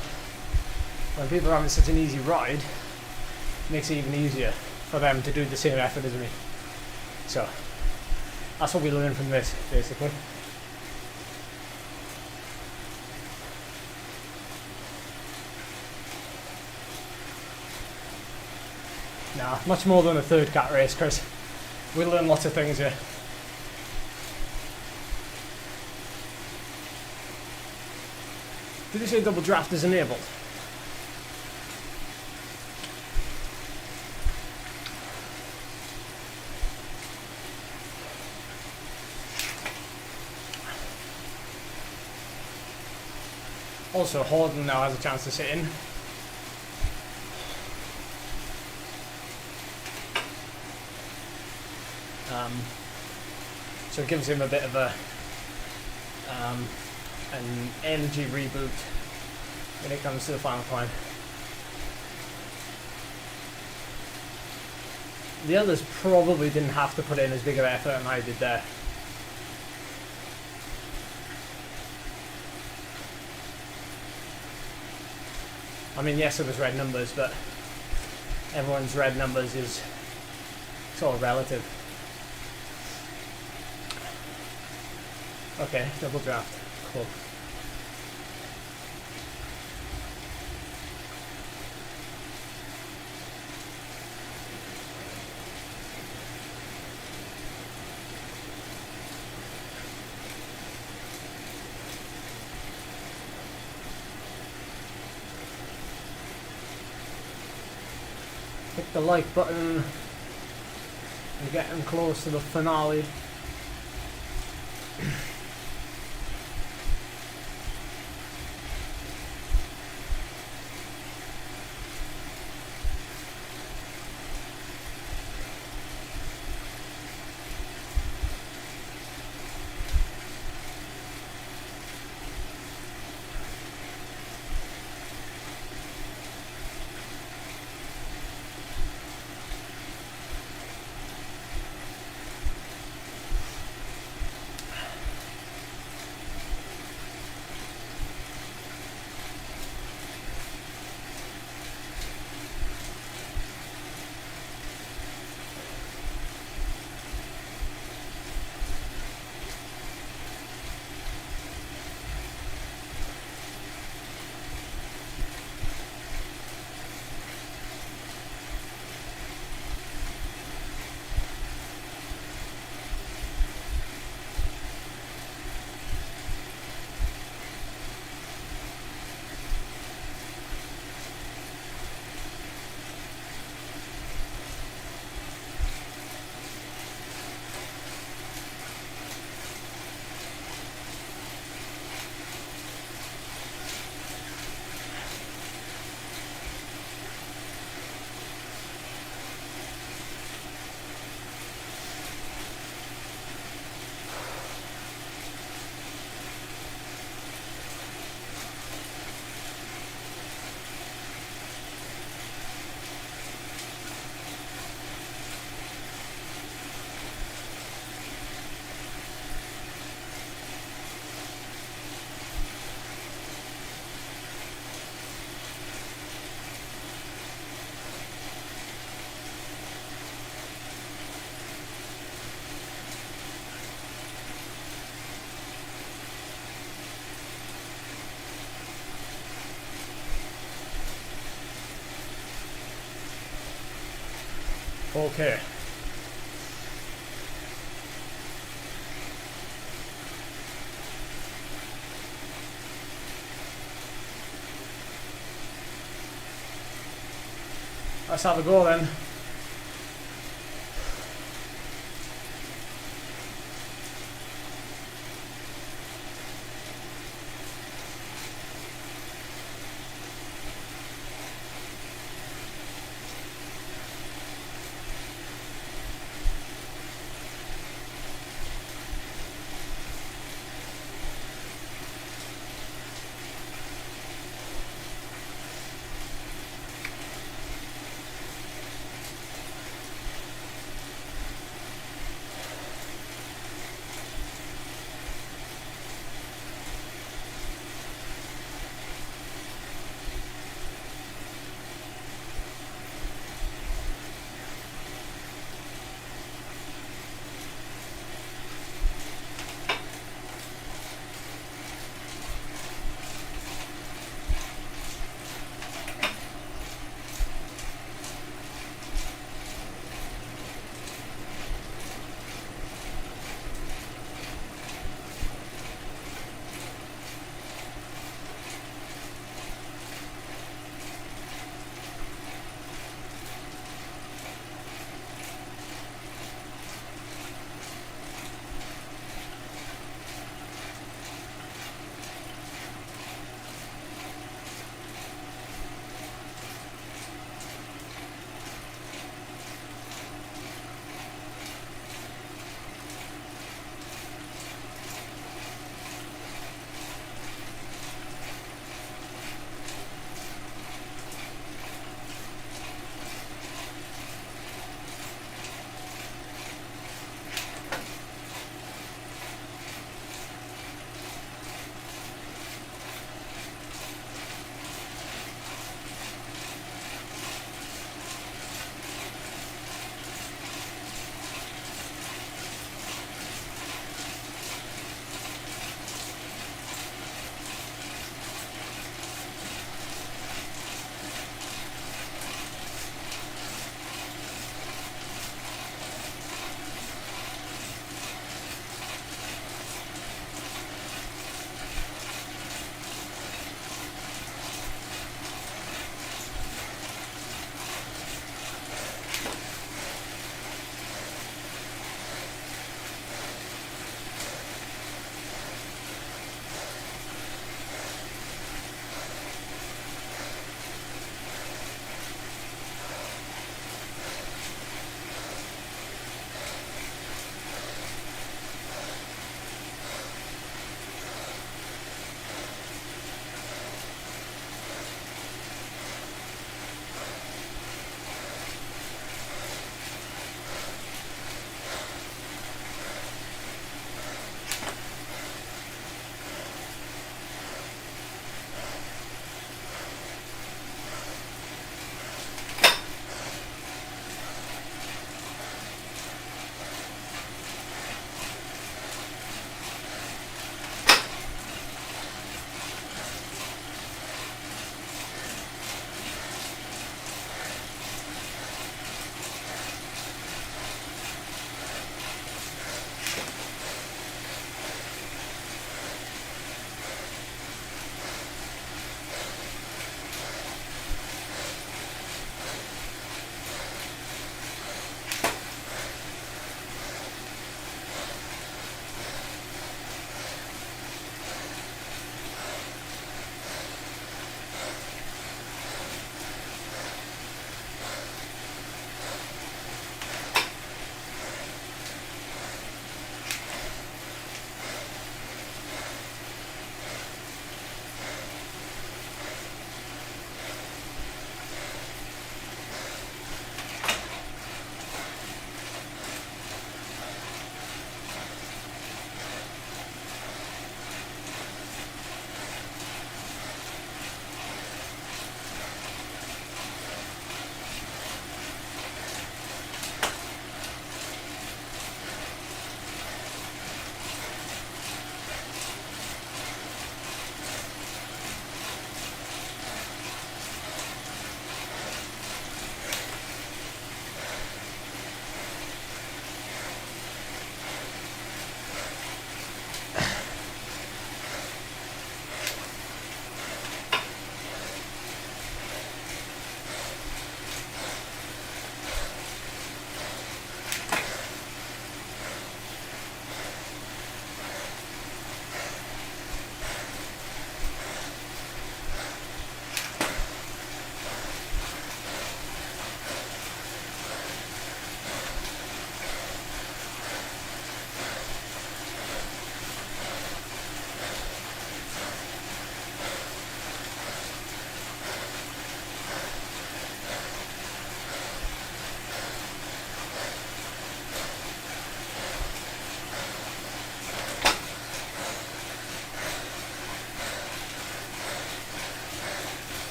When people are having such an easy ride, it makes it even easier for them to do the same effort as me. So that's what we learned from this, basically. Nah, much more than a third cat race, Chris. We learn lots of things here. Did you say double draft is enabled? Also, Horden now has a chance to sit in. So it gives him a bit of a an energy reboot when it comes to the final climb. The others probably didn't have to put in as big of effort as I did there. I mean, yes, it was red numbers, but everyone's red numbers is sort of relative. Okay, double draft. Cool. Hit the like button. We're getting close to the finale. Okay. Let's have a go then.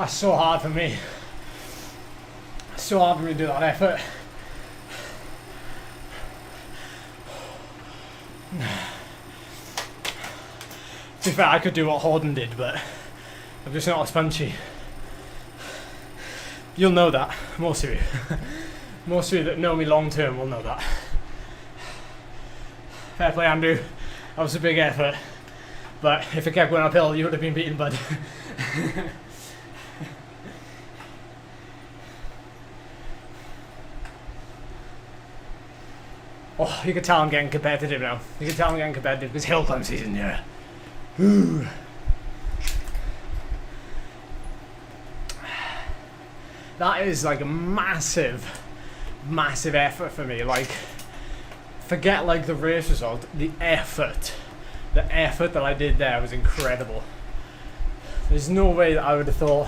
That's so hard for me. So hard for me to do that effort. To be fair, I could do what Horden did, but I'm just not as punchy. You'll know that, most of you. Most of you that know me long term will know that. Fair play, Andrew. That was a big effort. But if it kept going uphill, you would have been beaten, bud. Oh, you can tell I'm getting competitive now. You can tell I'm getting competitive because hill climb season, yeah. Ooh. That is like a massive, massive effort for me. Like, forget like the race result, the effort that I did there was incredible. There's no way that I would have thought,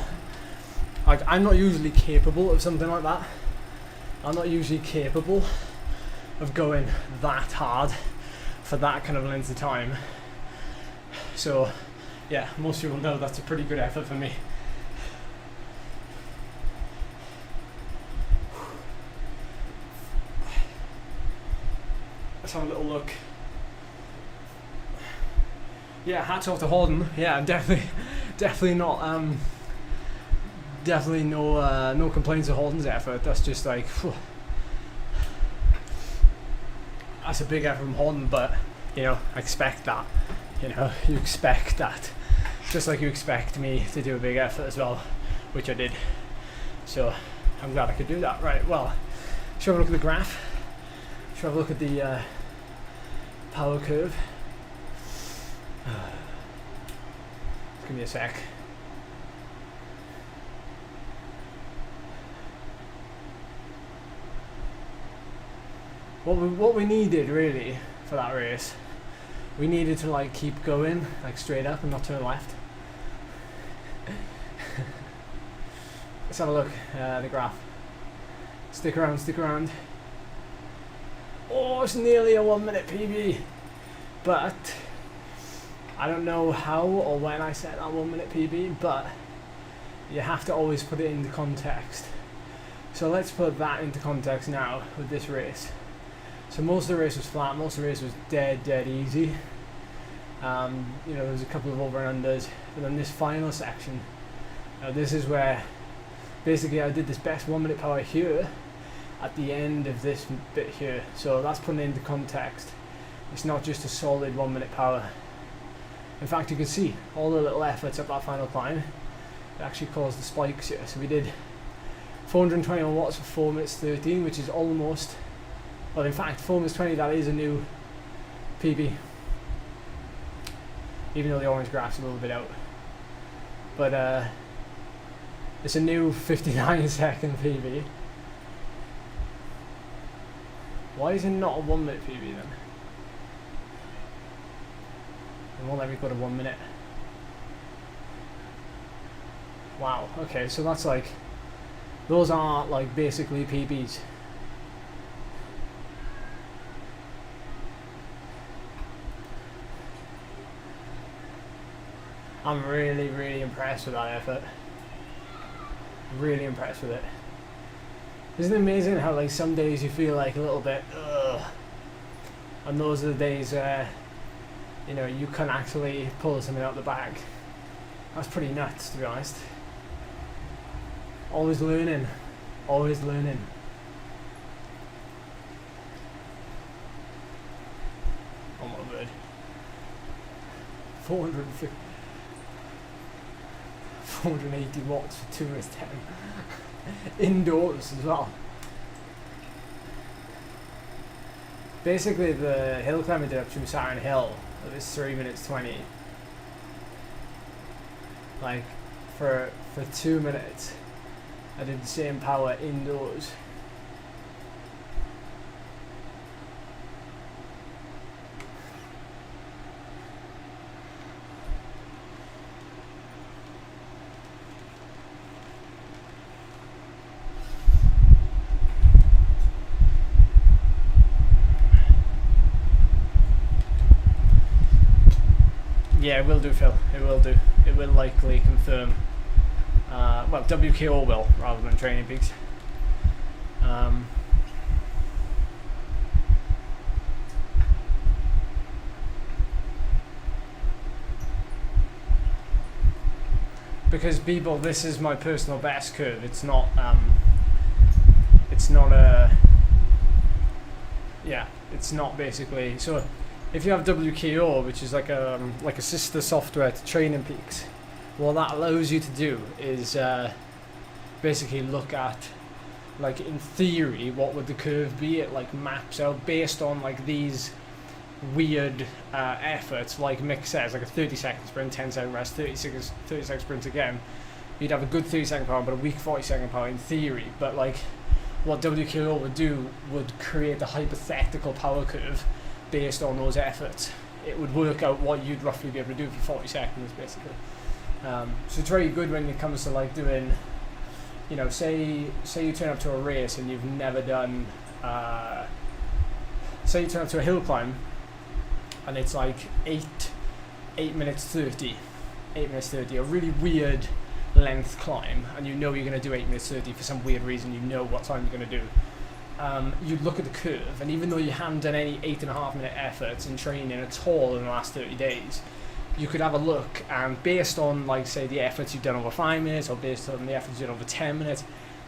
like, I'm not usually capable of something like that. I'm not usually capable of going that hard for that kind of length of time. So yeah, most people know that's a pretty good effort for me. Let's have a little look. Yeah, hats off to Horden. Yeah, definitely not definitely no complaints of Horden's effort. That's just like, whew. That's a big effort from Horden, but you know, I expect that. You know, you expect that. Just like you expect me to do a big effort as well, which I did. So I'm glad I could do that. Right, well, should we have a look at the graph? Should we have a look at the power curve? Give me a sec. What we needed really for that race, we needed to like keep going like straight up and not turn left. Let's have a look at the graph. Stick around, stick around. Oh, it's nearly a 1 minute PB, but I don't know how or when I set that 1 minute PB, but you have to always put it into context. So let's put that into context now with this race. So most of the race was flat, most of the race was dead easy. You know, there was a couple of over and unders, but then this final section, this is where basically I did this best 1 minute power here at the end of this bit here. So that's putting it into context. It's not just a solid 1 minute power. In fact, you can see all the little efforts up that final climb. It actually caused the spikes here. So we did 421 watts for 4 minutes 13, which is almost, well, in fact, 4 minutes 20, that is a new PB. Even though the orange graph's a little bit out. But it's a new 59 second PB. Why is it not a 1 minute PB then? It won't let me go to 1 minute. Wow, okay, so that's like, those are like basically PBs. I'm really impressed with that effort. Really impressed with it. Isn't it amazing how like some days you feel like a little bit ugh, and those are the days where, you know, you can actually pull something out the bag. That's pretty nuts, to be honest. Always learning, always learning. Oh my word. 480 watts for 2 minutes 10. Indoors as well. Basically the hill climb I did up through Saint Piran Hill, it was 3 minutes 20. Like for 2 minutes I did the same power indoors. Yeah, it will do, Phil. It will do. It will likely confirm well, WKO will rather than Training Peaks. Because people, this is my personal best curve. It's not a, yeah, it's not basically. So if you have WKO, which is like a sister software to Training Peaks, what that allows you to do is basically look at, like, in theory, what would the curve be. It like maps out based on like these weird efforts, like Mick says, like a 30-second sprint, 10-second rest, 30-second sprint again. You'd have a good 30-second power, but a weak 40-second power in theory. But like, what WKO would do would create a hypothetical power curve based on those efforts. It would work out what you'd roughly be able to do for 40 seconds, basically. So it's very good when it comes to like doing, you know, say you turn up to a race and you've never done, say you turn up to a hill climb, and it's like 8 minutes 30, a really weird length climb, and you know you're going to do 8 minutes 30 for some weird reason, you know what time you're going to do. You'd look at the curve, and even though you haven't done any 8.5 minute efforts in training at all in the last 30 days, you could have a look, and based on, like, say, the efforts you've done over 5 minutes, or based on the efforts you've done over 10 minutes,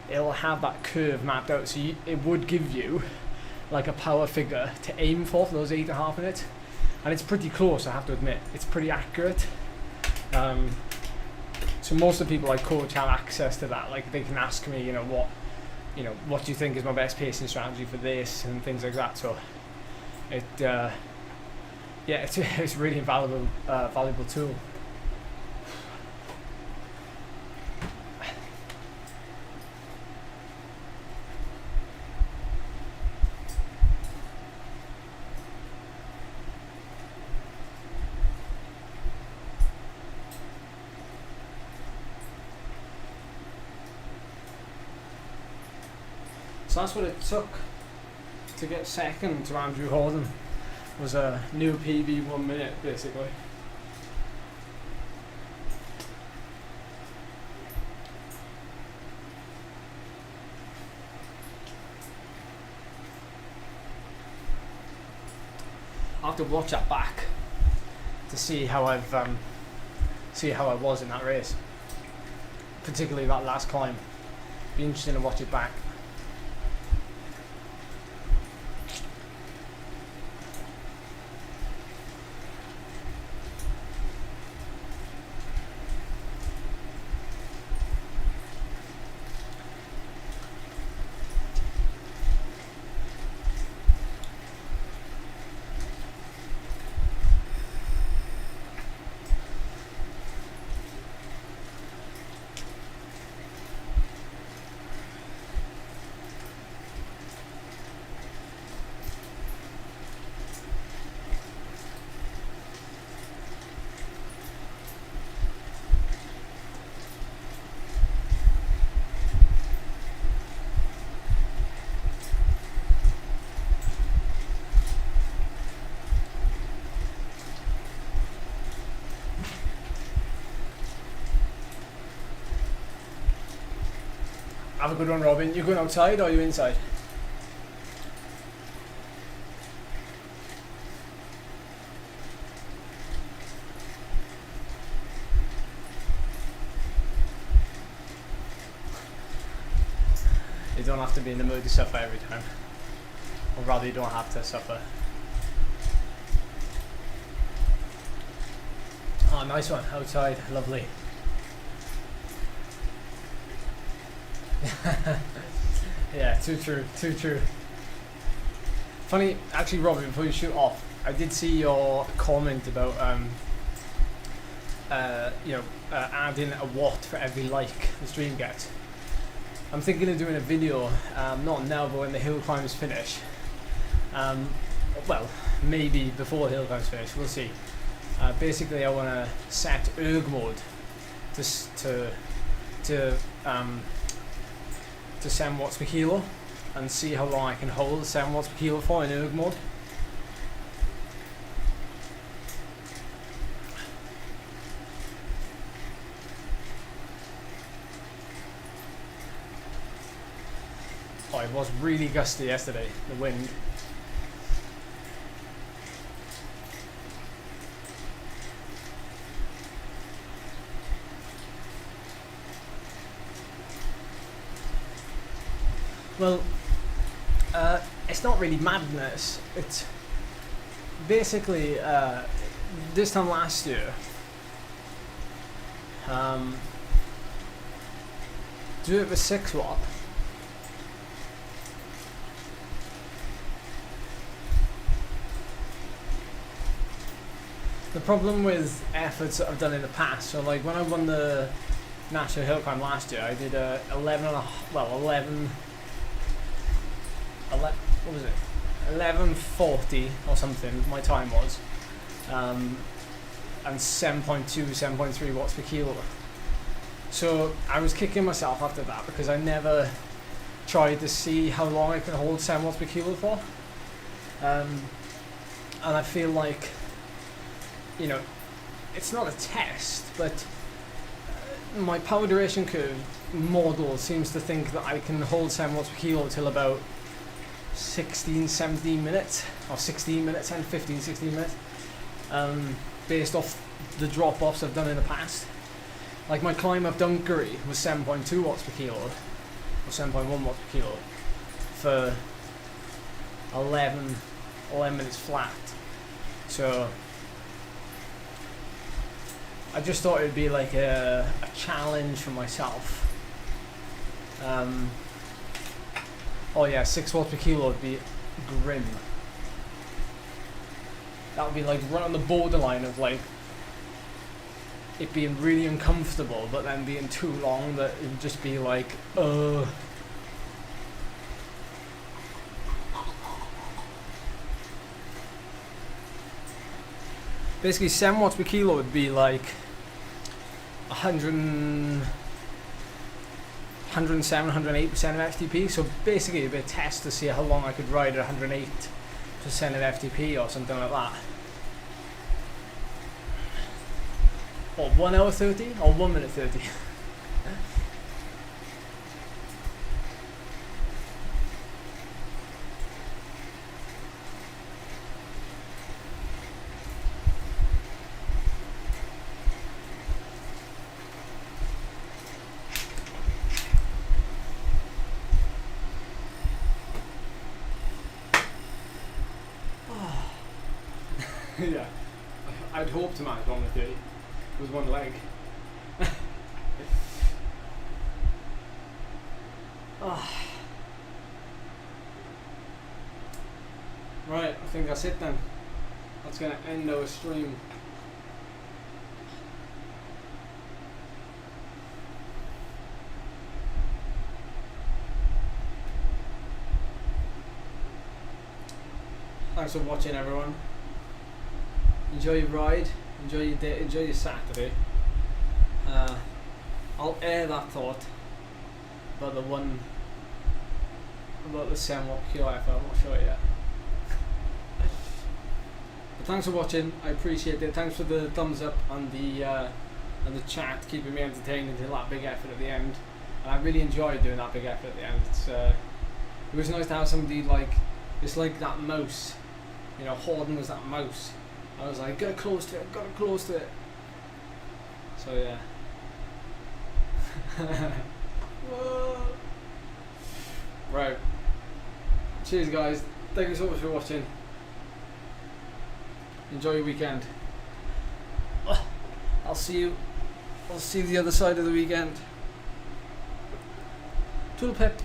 it'll have that curve mapped out. So it would give you like a power figure to aim for those 8.5 minutes. And it's pretty close, I have to admit. It's pretty accurate. So most of the people I coach have access to that. Like, they can ask me, what do you think is my best pacing strategy for this, and things like that. So it's a really valuable tool. So that's what it took to get second to Andrew Holden, was a new PB 1 minute, basically. I'll have to watch that back to see how I was in that race, particularly that last climb. Be interesting to watch it back. Have a good one, Robin. You going outside or are you inside? You don't have to be in the mood to suffer every time. Or rather, you don't have to suffer. Oh, nice one. Outside. Lovely. Yeah, too true. Funny, actually, Robin, before you shoot off, I did see your comment about adding a watt for every like the stream gets. I'm thinking of doing a video, not now, but when the hill climbs finish. Well, maybe before the hill climbs finish, we'll see. Basically, I want to set erg mode to 7 watts per kilo and see how long I can hold 7 watts per kilo for in erg mode. Oh, it was really gusty yesterday, the wind. Well, it's not really madness. It's basically this time last year, do it with 6 watt. The problem with efforts that I've done in the past, so like when I won the National Hill Climb last year, I did 11:40 or something, my time was, and 7.2, 7.3 watts per kilo. So I was kicking myself after that because I never tried to see how long I could hold 7 watts per kilo for. And I feel like, you know, it's not a test, but my power duration curve model seems to think that I can hold 7 watts per kilo till about 16, 17 minutes, or 16 minutes and 15, 16 minutes, based off the drop-offs I've done in the past. Like my climb up Dunkery was 7.2 watts per kilo, or 7.1 watts per kilo, for 11 minutes flat. So I just thought it'd be like a challenge for myself. Oh yeah, 6 watts per kilo would be grim. That would be like right on the borderline of like it being really uncomfortable, but then being too long that it would just be like, Basically 7 watts per kilo would be like 107, 108% of FTP. So basically it'd be a test to see how long I could ride at 108% of FTP or something like that. Or 1 hour 30 or 1 minute 30. Yeah, I'd hope to manage 1 minute 30 with one leg. Right, I think that's it then. That's going to end our stream. Thanks for watching, everyone. Enjoy your ride, enjoy your day, enjoy your Saturday. I'll air that thought about the 7 watt kilo effort. I'm not sure yet. But thanks for watching. I appreciate it. Thanks for the thumbs up and the chat, keeping me entertained until that big effort at the end. And I really enjoyed doing that big effort at the end. It was nice to have somebody like, it's like that mouse. You know, Horden was that mouse. I was like, get close to it, got close to it. So yeah. Right. Cheers guys. Thank you so much for watching. Enjoy your weekend. I'll see you the other side of the weekend. Toodle pip.